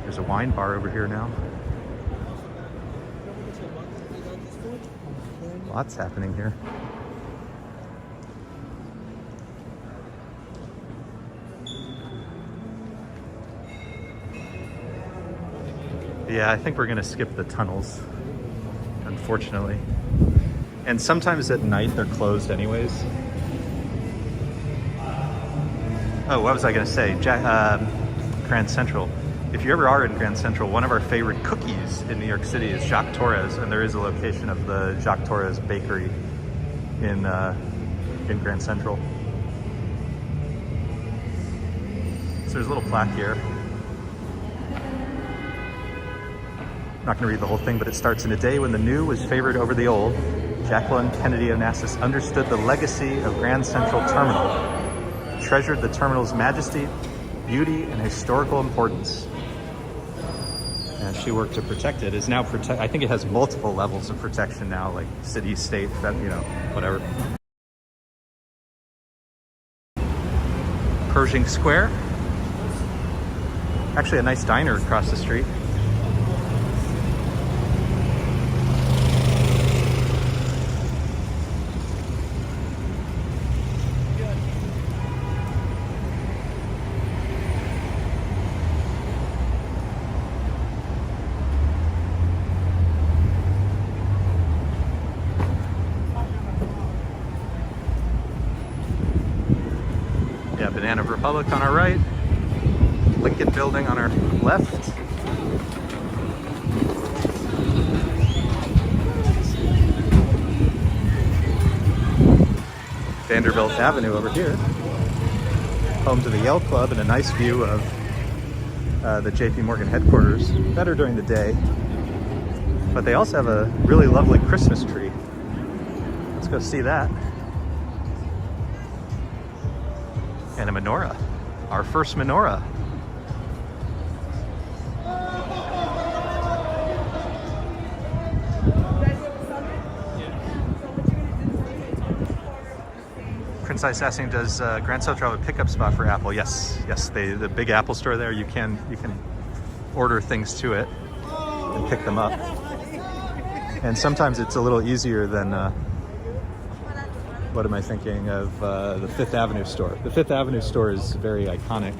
There's a wine bar over here now. Lots happening here. Yeah, I think we're gonna skip the tunnels, unfortunately. And sometimes at night they're closed anyways. Oh, what was I gonna say? Grand Central. If you ever are in Grand Central, one of our favorite cookies in New York City is Jacques Torres, and there is a location of the Jacques Torres bakery in Grand Central. So there's a little plaque here. I'm not going to read the whole thing, but it starts: in a day when the new was favored over the old, Jacqueline Kennedy Onassis understood the legacy of Grand Central Terminal, treasured the terminal's majesty, beauty, and historical importance. And she worked to protect it. Is now I think it has multiple levels of protection now, like city, state, whatever. Pershing Square. Actually, a nice diner across the street. Banana Republic on our right, Lincoln Building on our left. Vanderbilt Avenue over here, home to the Yale Club, and a nice view of the JP Morgan headquarters. Better during the day, but they also have a really lovely Christmas tree. Let's go see that. And a menorah, our first menorah. Prince Ice asking, does Grand Central have a pickup spot for Apple? Yes, the big Apple store there. You can order things to it and pick them up. And sometimes it's a little easier than what am I thinking of? The Fifth Avenue store. The Fifth Avenue store is very iconic,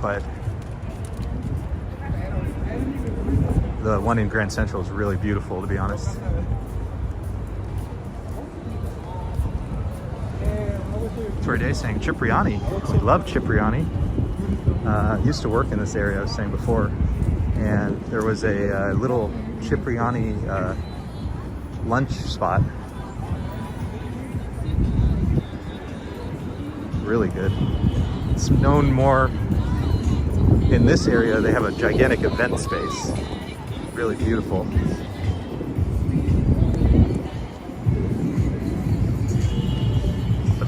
but the one in Grand Central is really beautiful, to be honest. Day saying Cipriani. We love Cipriani. Used to work in this area, I was saying before, and there was a little Cipriani lunch spot. Really good. It's known more in this area. They have a gigantic event space. Really beautiful.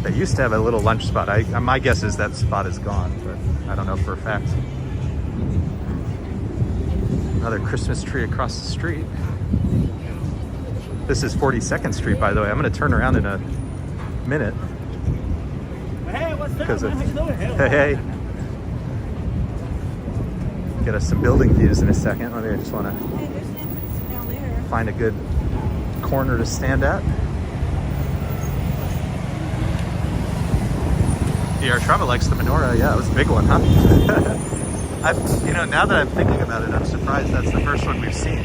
They used to have a little lunch spot. My guess is that spot is gone, but I don't know for a fact. Another Christmas tree across the street. This is 42nd Street, by the way. I'm going to turn around in a minute. Hey, what's up, man? How you doing? Hey. Get us some building views in a second. I just want to find a good corner to stand at. PR Travel likes the menorah. Yeah, it was a big one, huh? Now that I'm thinking about it, I'm surprised that's the first one we've seen.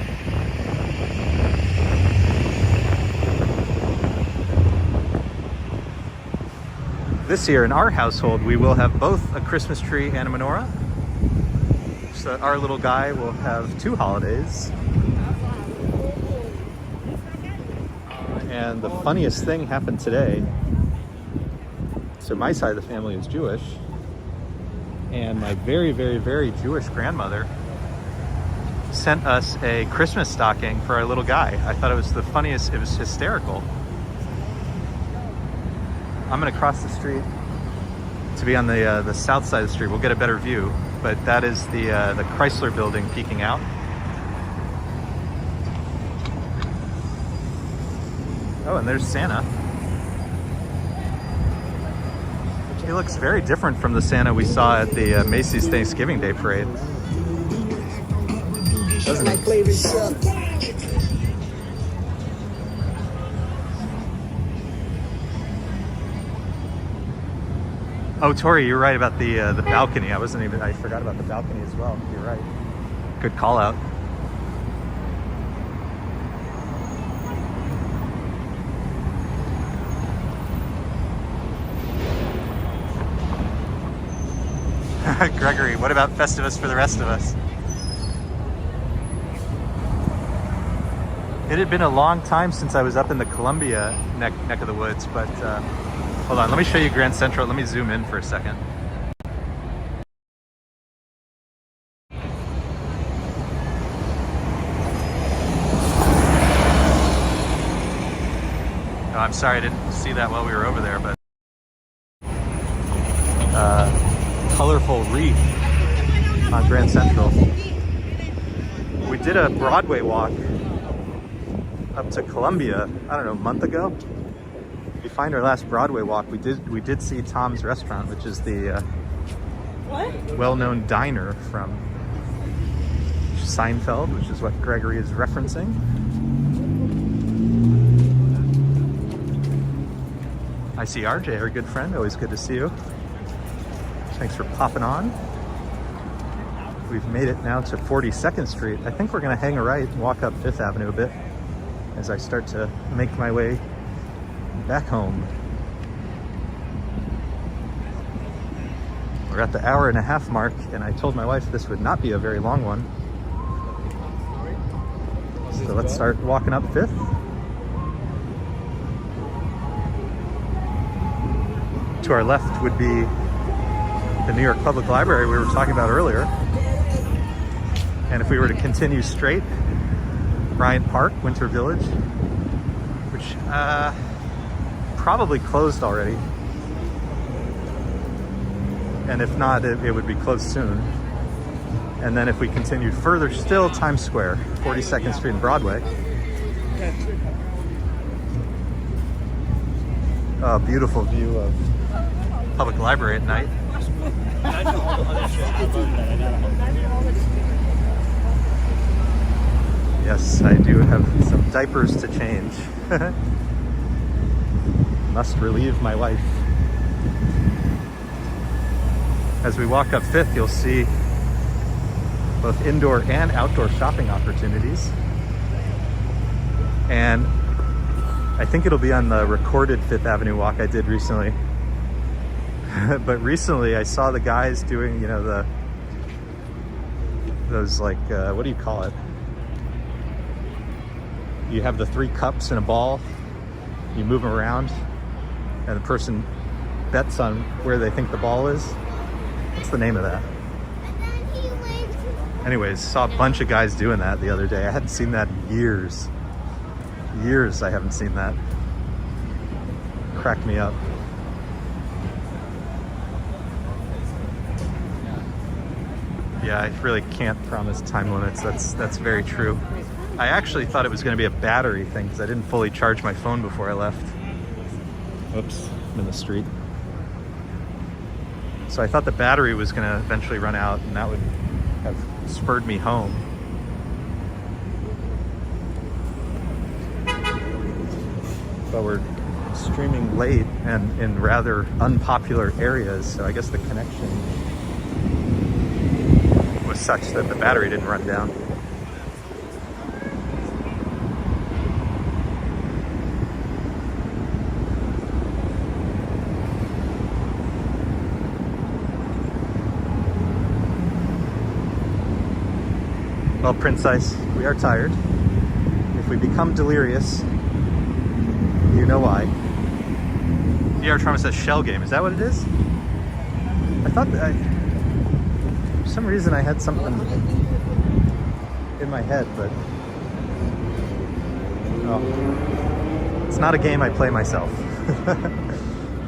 This year in our household, we will have both a Christmas tree and a menorah. So our little guy will have 2 holidays. And the funniest thing happened today. So my side of the family is Jewish, and my very, very, very Jewish grandmother sent us a Christmas stocking for our little guy. I thought it was the funniest, it was hysterical. I'm gonna cross the street to be on the south side of the street. We'll get a better view, but that is the Chrysler building peeking out. Oh, and there's Santa. He looks very different from the Santa we saw at the Macy's Thanksgiving Day Parade. Doesn't he? Oh, Tori, you're right about the balcony. I forgot about the balcony as well. You're right. Good call out. Gregory, what about Festivus for the rest of us? It had been a long time since I was up in the Columbia neck of the woods, but hold on, let me show you Grand Central. Let me zoom in for a second. Oh, I'm sorry I didn't see that while we were over there, but colorful wreath on Grand Central. We did a Broadway walk up to Columbia, I don't know, a month ago. If you find our last Broadway walk, we did see Tom's Restaurant, which is the well-known diner from Seinfeld, which is what Gregory is referencing. I see RJ, our good friend. Always good to see you. Thanks for popping on. We've made it now to 42nd Street. I think we're going to hang a right and walk up 5th Avenue a bit as I start to make my way back home. We're at the hour-and-a-half mark, and I told my wife this would not be a very long one. So let's start walking up 5th. To our left would be the New York Public Library we were talking about earlier. And if we were to continue straight, Bryant Park, Winter Village, which probably closed already. And if not, it would be closed soon. And then if we continued further still, Times Square, 42nd Street and Broadway. A beautiful view of Public Library at night. Yes, I do have some diapers to change. Must relieve my wife. As we walk up 5th, you'll see both indoor and outdoor shopping opportunities. And I think it'll be on the recorded 5th Avenue walk I did recently. But recently I saw the guys doing, you know, those like, what do you call it? You have the 3 cups and a ball, you move them around, and the person bets on where they think the ball is. What's the name of that? Anyways, saw a bunch of guys doing that the other day. I hadn't seen that in years. Years I haven't seen that. Cracked me up. Yeah, I really can't promise time limits. That's very true. I actually thought it was going to be a battery thing because I didn't fully charge my phone before I left. Oops, I'm in the street. So I thought the battery was going to eventually run out and that would have spurred me home. But we're streaming late and in rather unpopular areas, so I guess the connection was such that the battery didn't run down. Well, Prince Ice, we are tired. If we become delirious, you know why. DR Trauma says shell game. Is that what it is? I thought that for some reason I had something in my head, but oh, it's not a game I play myself.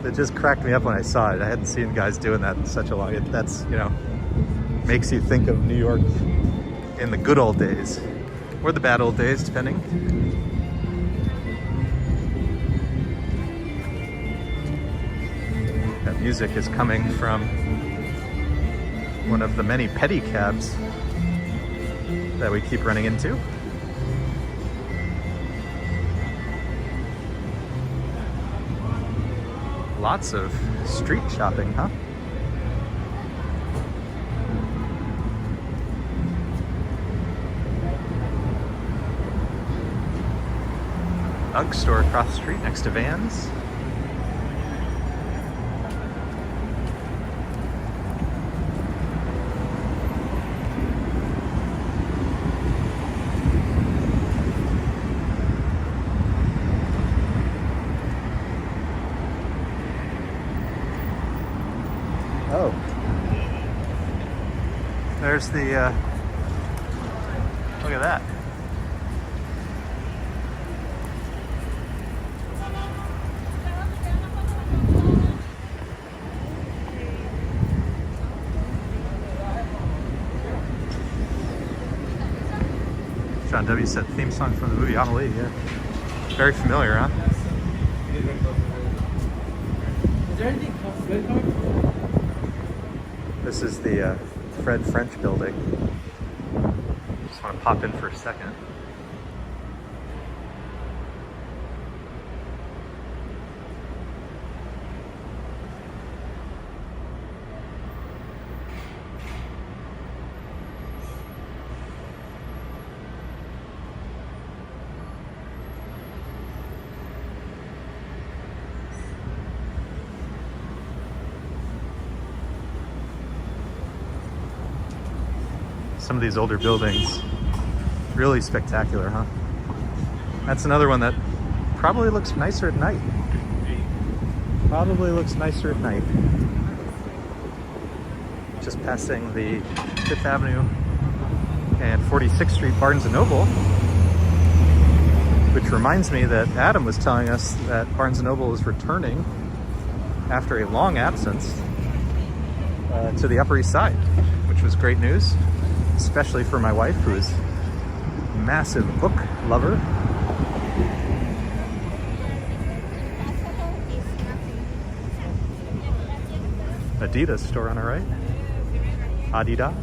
It just cracked me up when I saw it. I hadn't seen guys doing that in such a long. That's, you know, makes you think of New York in the good old days, or the bad old days, depending. That music is coming from one of the many pedicabs that we keep running into. Lots of street shopping, huh? UGG store across the street next to Vans. Oh. There's the, look at that. John W. said theme song from the movie Amelie, yeah. Very familiar, huh? Is there anything good coming? This is the Fred French building. Just want to pop in for a second. Some of these older buildings, really spectacular, huh? That's another one that probably looks nicer at night. Probably looks nicer at night. Just passing the 5th Avenue and 46th Street Barnes & Noble, which reminds me that Adam was telling us that Barnes & Noble is returning after a long absence to the Upper East Side, which was great news. Especially for my wife, who is a massive book lover. Adidas store on our right. Adidas.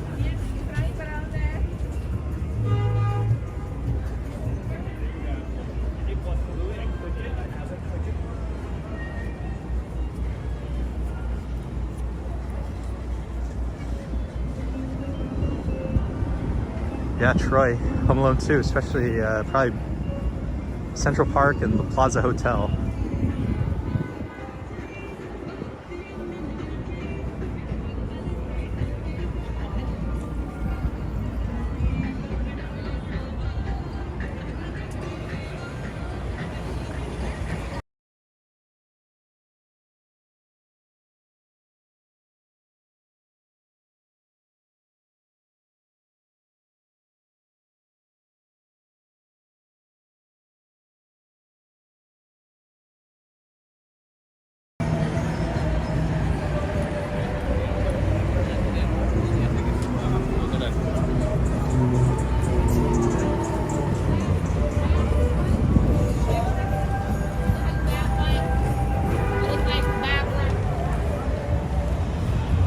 Yeah, Troy, Home Alone 2, especially probably Central Park and the Plaza Hotel.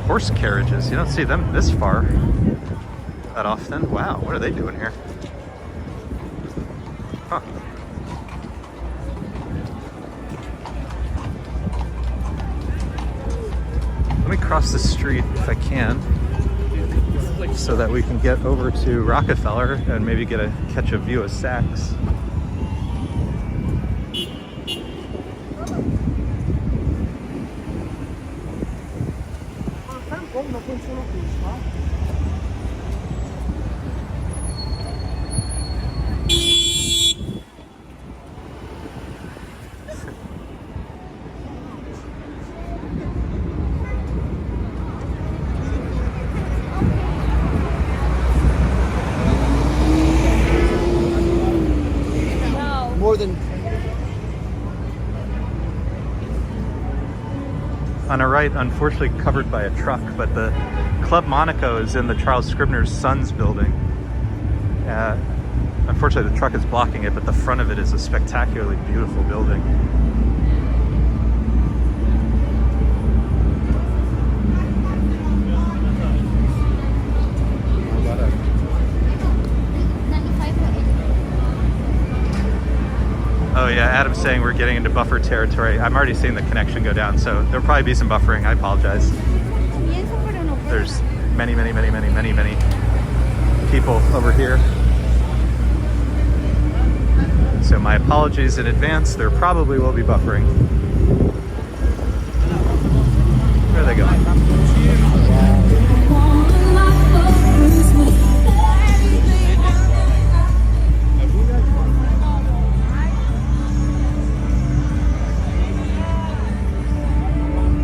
Horse carriages, you don't see them this far that often. Wow, what are they doing here? Huh. Let me cross the street if I can, so that we can get over to Rockefeller and maybe catch a view of Saks. More than On our right, unfortunately covered by a truck, but the Club Monaco is in the Charles Scribner's Sons building. Unfortunately, the truck is blocking it, but the front of it is a spectacularly beautiful building. Oh yeah, Adam's saying we're getting into buffer territory. I'm already seeing the connection go down, so there'll probably be some buffering. I apologize. There's many people over here. So my apologies in advance. There probably will be buffering. Where are they going?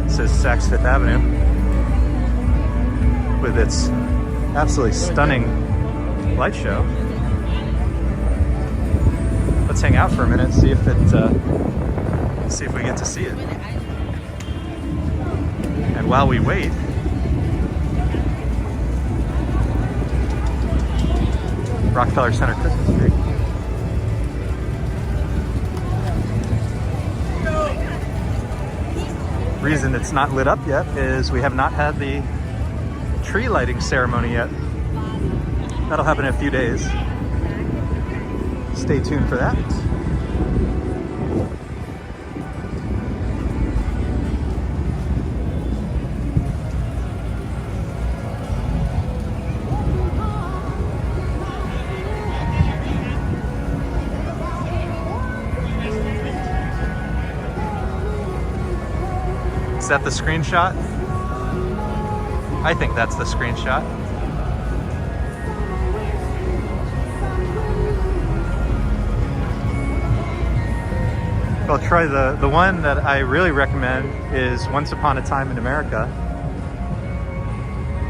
This is Saks Fifth Avenue with its absolutely stunning light show. Let's hang out for a minute, see if we get to see it. And while we wait, Rockefeller Center Christmas tree. Reason it's not lit up yet is we have not had the tree lighting ceremony yet. That'll happen in a few days. Stay tuned for that. Is that the screenshot? I think that's the screenshot. Well, Troy, the one that I really recommend is Once Upon a Time in America.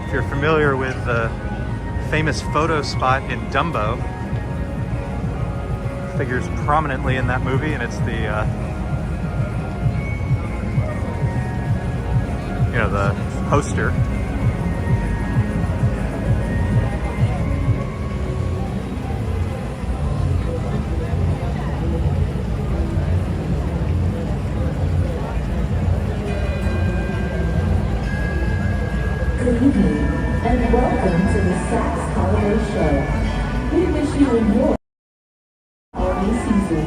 If you're familiar with the famous photo spot in Dumbo, it figures prominently in that movie, and it's the the poster. Good evening, and welcome to the Saks Holiday Show. We wish you enjoy holiday season.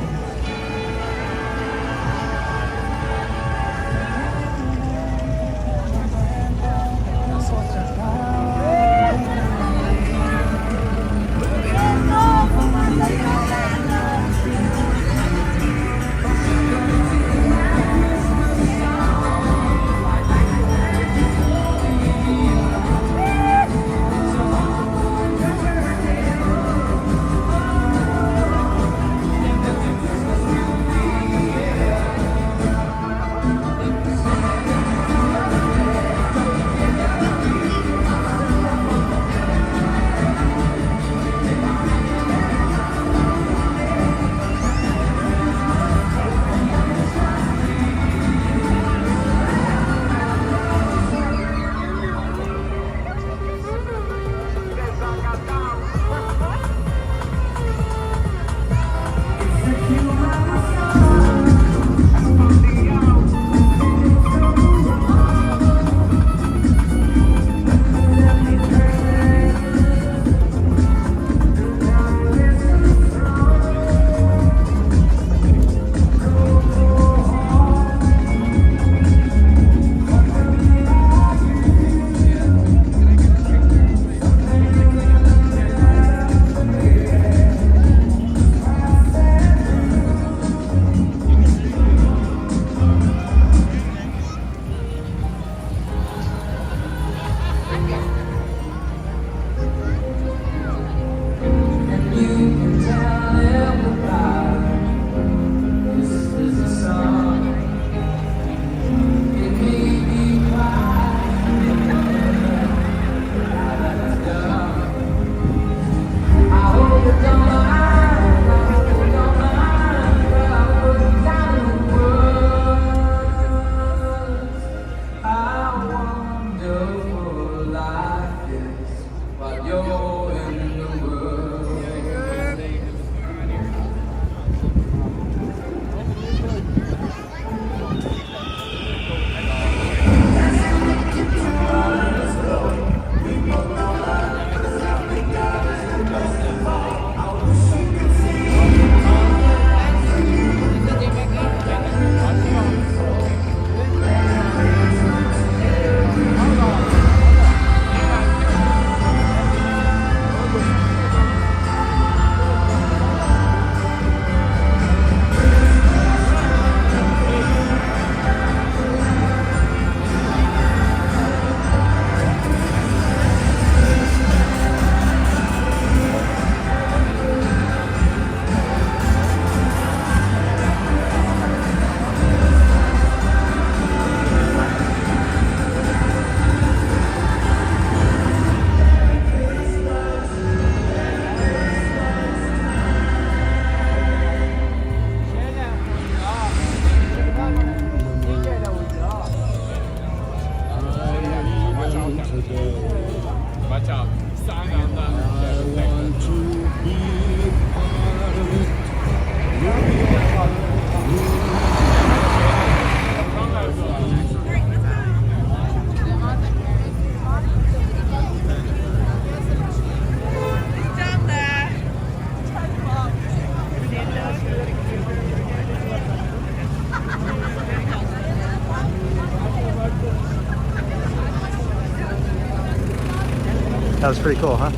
That was pretty cool, huh?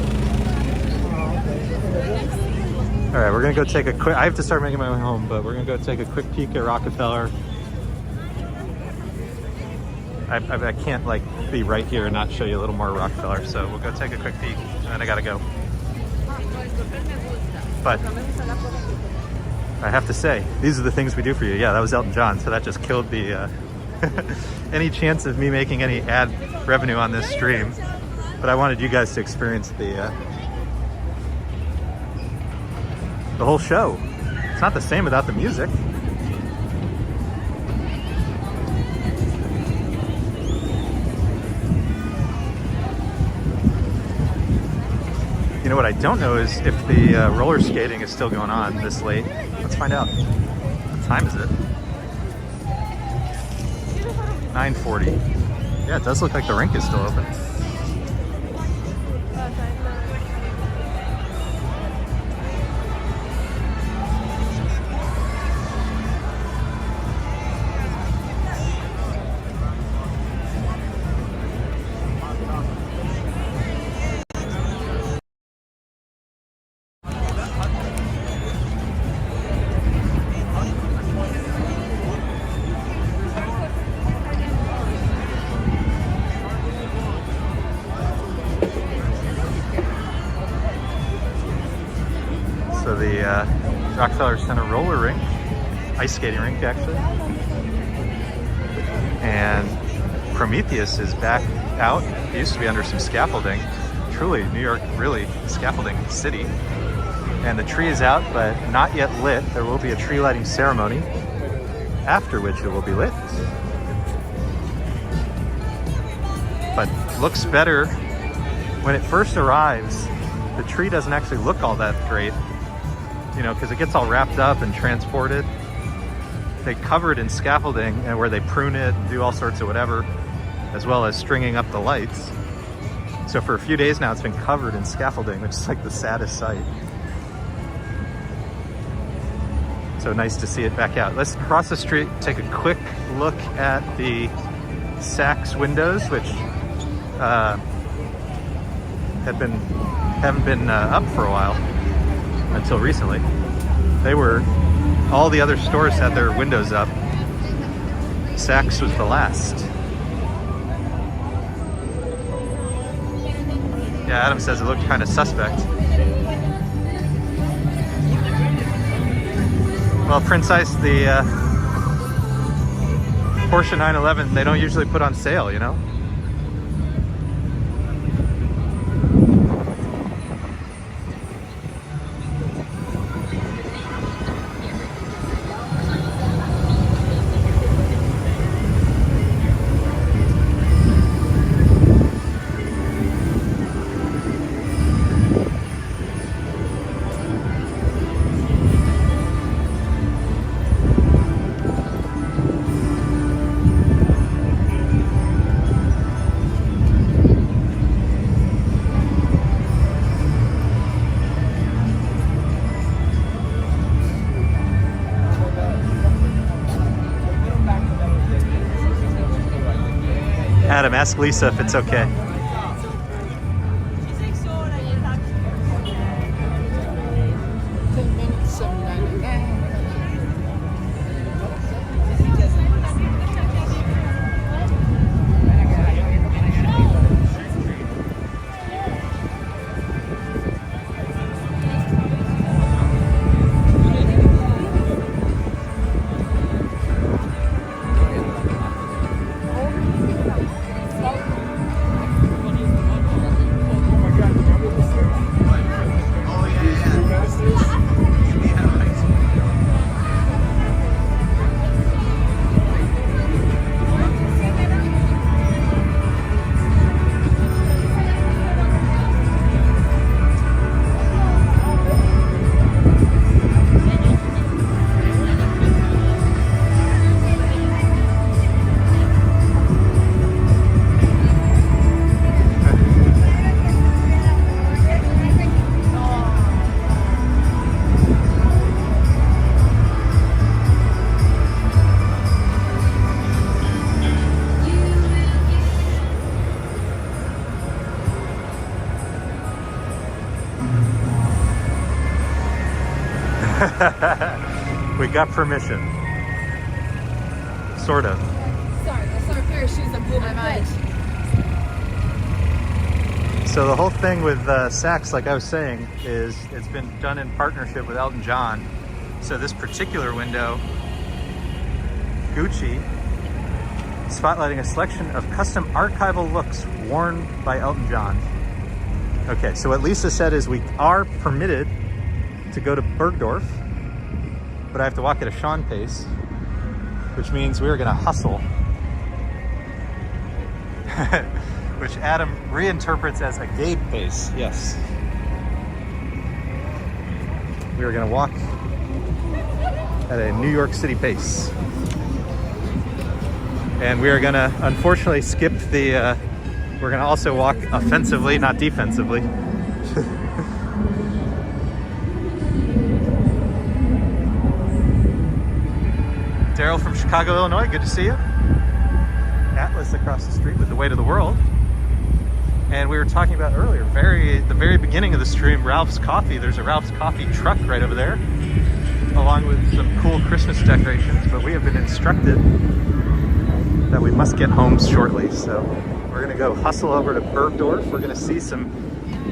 All right, we're gonna go take a quick, I have to start making my way home, but we're gonna go take a quick peek at Rockefeller. I can't like be right here and not show you a little more Rockefeller, so we'll go take a quick peek, and then I gotta go. But I have to say, these are the things we do for you. Yeah, that was Elton John, so that just killed the any chance of me making any ad revenue on this stream. But I wanted you guys to experience the whole show. It's not the same without the music. You know what I don't know is if the roller skating is still going on this late. Let's find out. What time is it? 9:40. Yeah, it does look like the rink is still open. So the Rockefeller Center roller rink, ice skating rink actually, and Prometheus is back out. It used to be under some scaffolding. Truly, New York, really scaffolding city. And the tree is out, but not yet lit. There will be a tree lighting ceremony, after which it will be lit. But looks better. When it first arrives, the tree doesn't actually look all that great, you know, because it gets all wrapped up and transported. They cover it in scaffolding, and where they prune it and do all sorts of whatever, as well as stringing up the lights. So for a few days now, it's been covered in scaffolding, which is like the saddest sight. So nice to see it back out. Let's cross the street, take a quick look at the Saks windows, which haven't been up for a while until recently. They were, all the other stores had their windows up. Saks was the last. Yeah, Adam says it looked kind of suspect. Well, Prince Ice, the Porsche 911, they don't usually put on sale, you know? Adam, ask Lisa if it's okay. We got permission. Sort of. Sorry, I saw a pair of shoes that blew my mind. So the whole thing with Saks, like I was saying, is it's been done in partnership with Elton John. So this particular window, Gucci, spotlighting a selection of custom archival looks worn by Elton John. Okay, so what Lisa said is we are permitted to go to Bergdorf, but I have to walk at a Sean pace, which means we're gonna hustle. Which Adam reinterprets as a Gabe pace, yes. We are gonna walk at a New York City pace. And we are gonna, unfortunately, skip the, we're gonna also walk offensively, not defensively. Daryl from Chicago, Illinois, good to see you. Atlas across the street with the weight of the world. And we were talking about earlier, the very beginning of the stream, Ralph's Coffee. There's a Ralph's Coffee truck right over there, along with some cool Christmas decorations. But we have been instructed that we must get home shortly. So we're gonna go hustle over to Bergdorf. We're gonna see some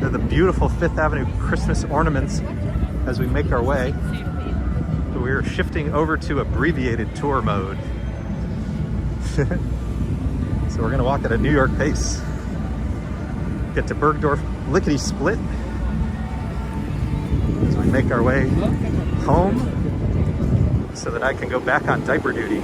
of the beautiful Fifth Avenue Christmas ornaments as we make our way. So we're shifting over to abbreviated tour mode. So we're gonna walk at a New York pace. Get to Bergdorf lickety split as we make our way home so that I can go back on diaper duty.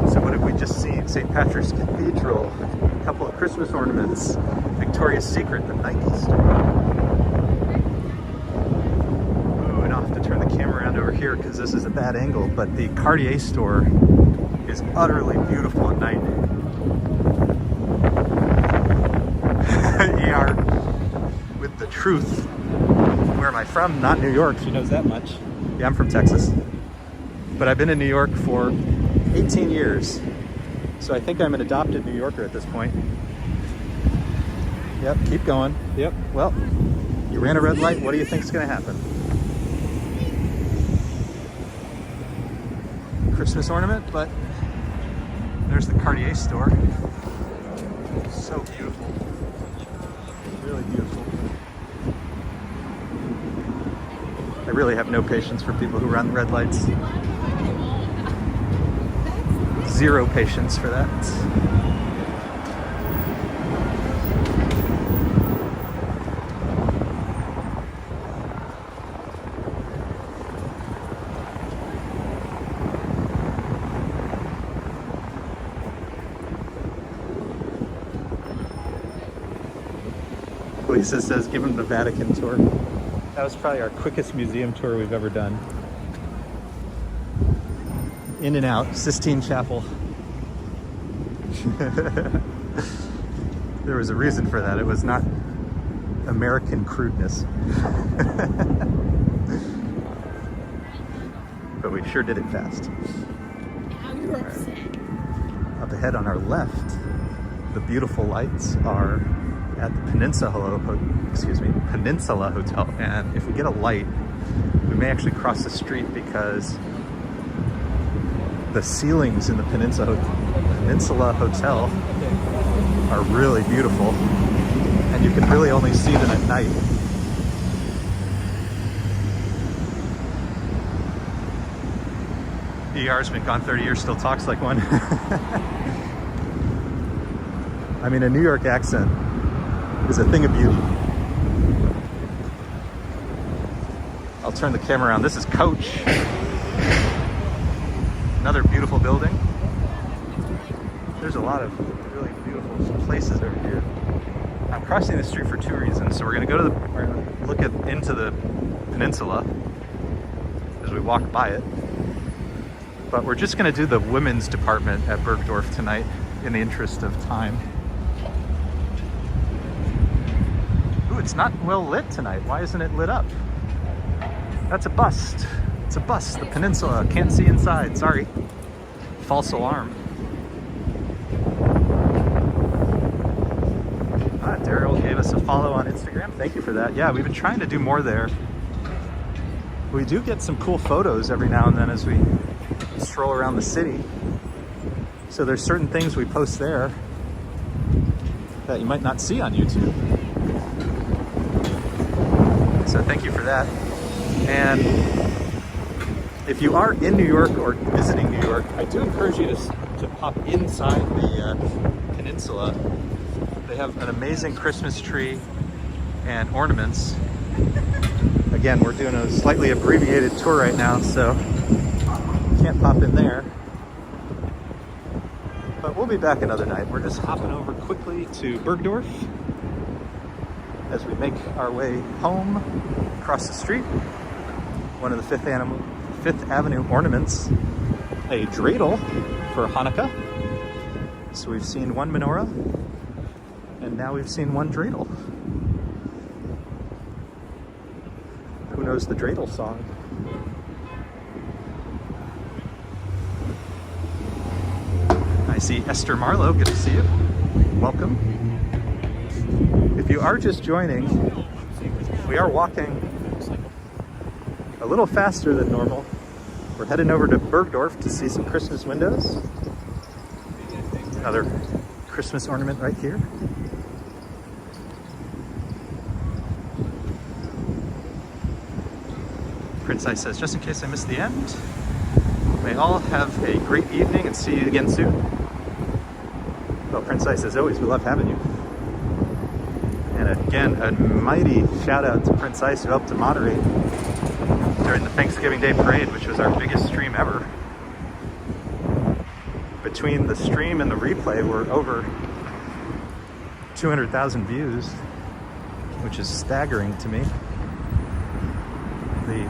So what have we just seen? St. Patrick's Cathedral, a couple of Christmas ornaments, Victoria's Secret, the Nike store. Turn the camera around over here because this is a bad angle, but the Cartier store is utterly beautiful at night. ER with the truth. Where am I from? Not New York, she knows that much. Yeah, I'm from Texas. But I've been in New York for 18 years. So I think I'm an adopted New Yorker at this point. Yep, keep going. Yep, well, you ran a red light, what do you think is gonna happen? Christmas ornament, but there's the Cartier store. So beautiful. Really beautiful. I really have no patience for people who run red lights. Zero patience for that. Lisa says, give him the Vatican tour. That was probably our quickest museum tour we've ever done. In and out, Sistine Chapel. There was a reason for that. It was not American crudeness. But we sure did it fast. Now you're upset. Up ahead on our left, the beautiful lights are at the Peninsula Hotel, and if we get a light, we may actually cross the street because the ceilings in the Peninsula Hotel are really beautiful, and you can really only see them at night. ER's been gone 30 years, still talks like one. I mean, a New York accent is a thing of beauty. I'll turn the camera around. This is Coach. Another beautiful building. There's a lot of really beautiful places over here. I'm crossing the street for two reasons. So we're gonna look into the peninsula as we walk by it. But we're just gonna do the women's department at Bergdorf tonight in the interest of time. It's not well lit tonight. Why isn't it lit up? That's a bust. It's a bust. The peninsula. Can't see inside. Sorry. False alarm. us a follow on Instagram. Thank you for that. Yeah, we've been trying to do more there. We do get some cool photos every now and then as we stroll around the city. So there's certain things we post there that you might not see on YouTube. So thank you for that. And if you are in New York or visiting New York, I do encourage you to pop inside the peninsula. They have an amazing Christmas tree and ornaments. Again, we're doing a slightly abbreviated tour right now, so can't pop in there. But we'll be back another night. We're just hopping over quickly to Bergdorf as we make our way home across the street. One of the Fifth Avenue ornaments, a dreidel for Hanukkah. So we've seen one menorah, and now we've seen one dreidel. Who knows the dreidel song? I see Esther Marlowe, good to see you. Welcome. If you are just joining, we are walking a little faster than normal. We're heading over to Bergdorf to see some Christmas windows. Another Christmas ornament right here. Prince Ice says, just in case I missed the end, may all have a great evening and see you again soon. Well, Prince Ice, as always, we love having you. And again, a mighty shout out to Prince Ice who helped to moderate during the Thanksgiving Day Parade, which was our biggest stream ever. Between the stream and the replay, we're over 200,000 views, which is staggering to me. The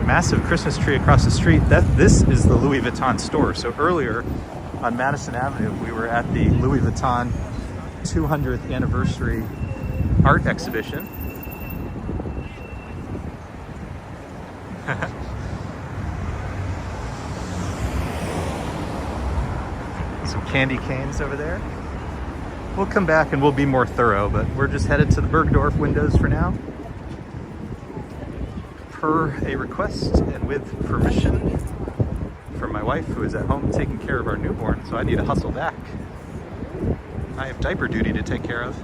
massive Christmas tree across the street, this is the Louis Vuitton store. So earlier on Madison Avenue, we were at the Louis Vuitton 200th anniversary art exhibition. Some candy canes over there. We'll come back and we'll be more thorough, but we're just headed to the Bergdorf windows for now. Per a request and with permission from my wife, who is at home taking care of our newborn, so I need to hustle back. I have diaper duty to take care of.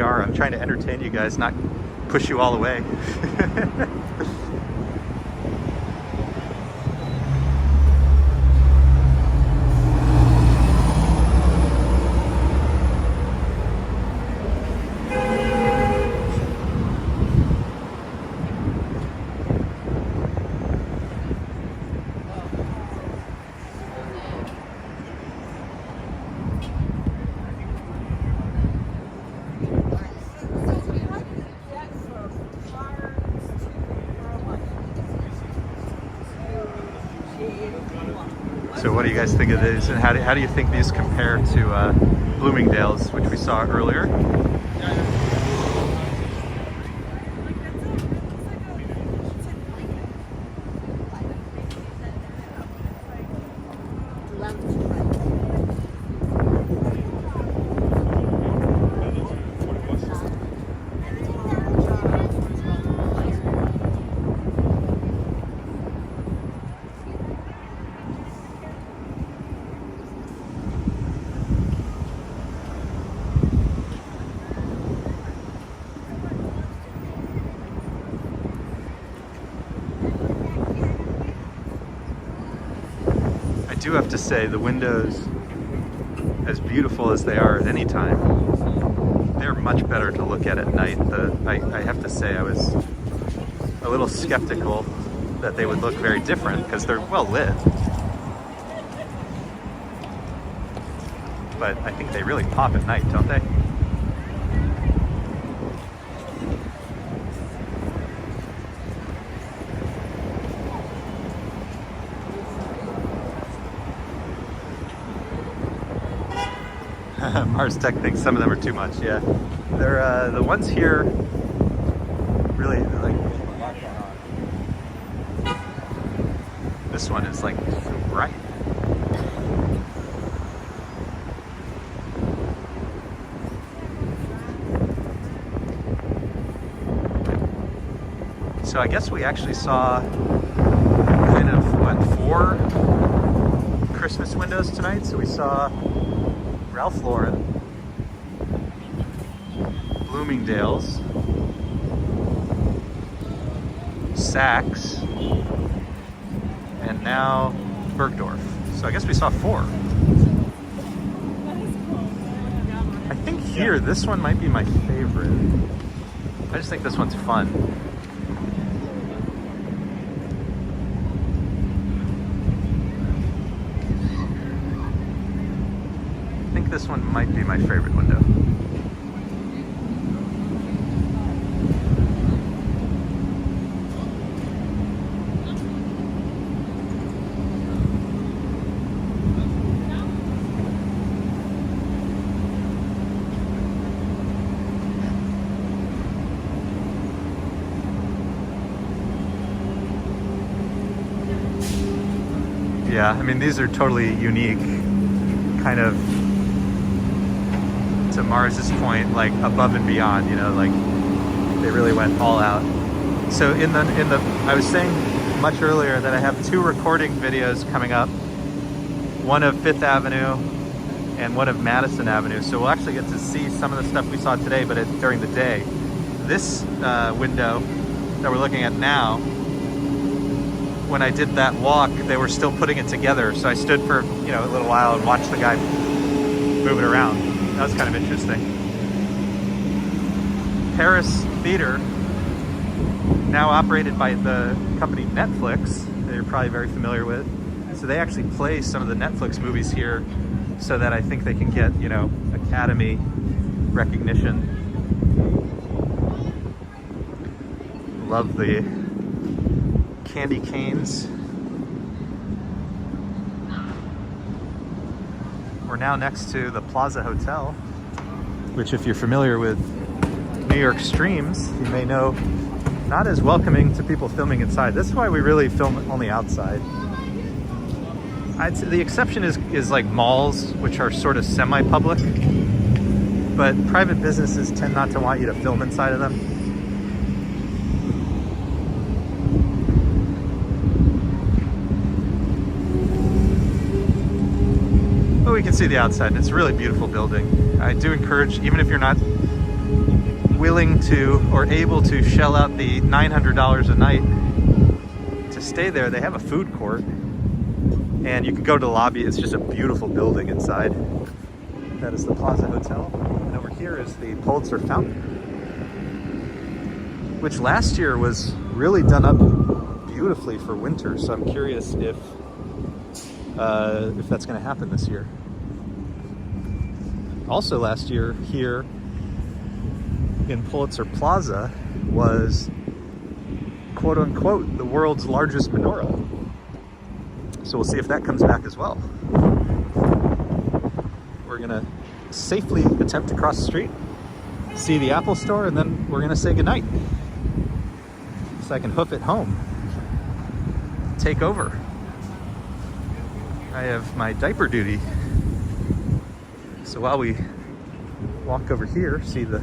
I'm trying to entertain you guys, not push you all away. So what do you guys think of these, and how do you think these compare to Bloomingdale's, which we saw earlier? I do have to say, the windows, as beautiful as they are at any time, they're much better to look at night. I have to say, I was a little skeptical that they would look very different because they're well lit. But I think they really pop at night, don't they? Mars Tech thinks some of them are too much, yeah. They're the ones here really like this one is like so bright. So I guess we actually saw kind of, what, 4 Christmas windows tonight. So we saw Ralph Lauren, Bloomingdale's, Saks, and now Bergdorf. So I guess we saw 4. I think here, this one might be my favorite. I just think this one's fun. I think this one might be my favorite window. Yeah, I mean, these are totally unique, kind of, to Mars's point, like above and beyond, you know, like they really went all out. So in the I was saying much earlier that I have 2 recording videos coming up, one of 5th Avenue and one of Madison Avenue. So we'll actually get to see some of the stuff we saw today, but during the day. This window that we're looking at now, when I did that walk, they were still putting it together. So I stood for, you know, a little while and watched the guy move it around. That was kind of interesting. Paris Theater, now operated by the company Netflix, that you're probably very familiar with. So they actually play some of the Netflix movies here so that I think they can get, you know, Academy recognition. Love the candy canes. We're now next to the Plaza Hotel, which, if you're familiar with New York streams, you may know not as welcoming to people filming inside. That's why we really film only outside. I'd say the exception is like malls, which are sort of semi-public, but private businesses tend not to want you to film inside of them. But we can see the outside, and it's a really beautiful building. I do encourage, even if you're not willing to or able to shell out the $900 a night to stay there, they have a food court, and you can go to the lobby. It's just a beautiful building inside. That is the Plaza Hotel, and over here is the Pulitzer Fountain, which last year was really done up beautifully for winter. So I'm curious if that's going to happen this year. Also last year here in Pulitzer Plaza was, quote unquote, the world's largest menorah. So we'll see if that comes back as well. We're gonna safely attempt to cross the street, see the Apple Store, and then we're gonna say goodnight. So I can hoof it home, take over. I have my diaper duty. So while we walk over here, see the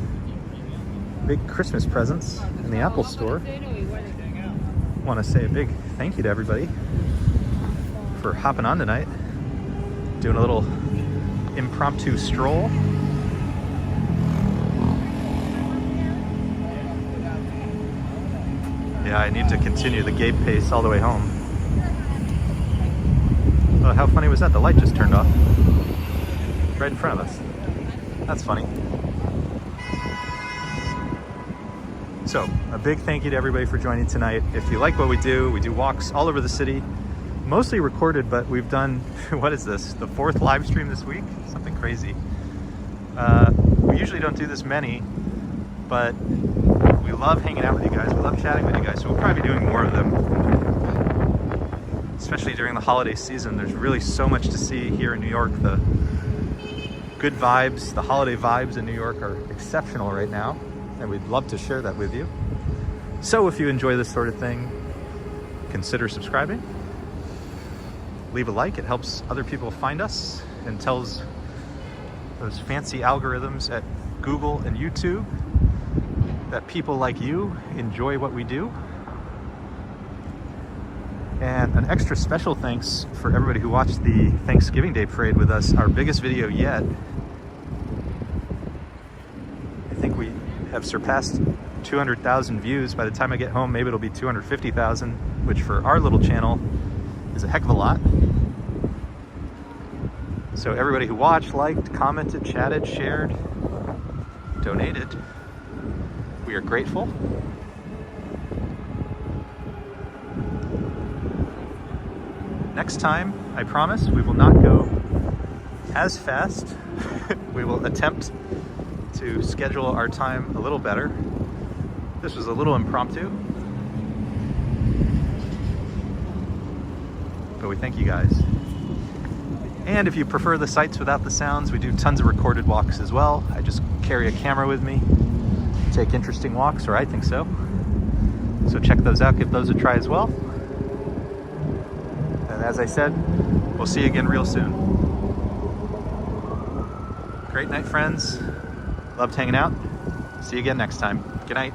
big Christmas presents in the Apple Store, I want to say a big thank you to everybody for hopping on tonight, doing a little impromptu stroll. Yeah, I need to continue the gate pace all the way home. Oh, how funny was that? The light just turned off right in front of us. That's funny. So, a big thank you to everybody for joining tonight. If you like what we do walks all over the city, mostly recorded, but we've done, what is this, the 4th live stream this week? Something crazy. We usually don't do this many, but we love hanging out with you guys. We love chatting with you guys, so we'll probably be doing more of them. Especially during the holiday season. There's really so much to see here in New York. The good vibes, the holiday vibes in New York are exceptional right now, and we'd love to share that with you. So if you enjoy this sort of thing, consider subscribing. leave a like. It helps other people find us and tells those fancy algorithms at Google and YouTube that people like you enjoy what we do. And an extra special thanks for everybody who watched the Thanksgiving Day parade with us, our biggest video yet. I think we have surpassed 200,000 views. By the time I get home, maybe it'll be 250,000, which for our little channel is a heck of a lot. So everybody who watched, liked, commented, chatted, shared, donated, we are grateful. Next time, I promise, we will not go as fast. We will attempt to schedule our time a little better. This was a little impromptu, but we thank you guys. And if you prefer the sights without the sounds, we do tons of recorded walks as well. I just carry a camera with me, take interesting walks, or I think so. So check those out, give those a try as well. And as I said, we'll see you again real soon. Great night, friends. Loved hanging out. See you again next time. Good night.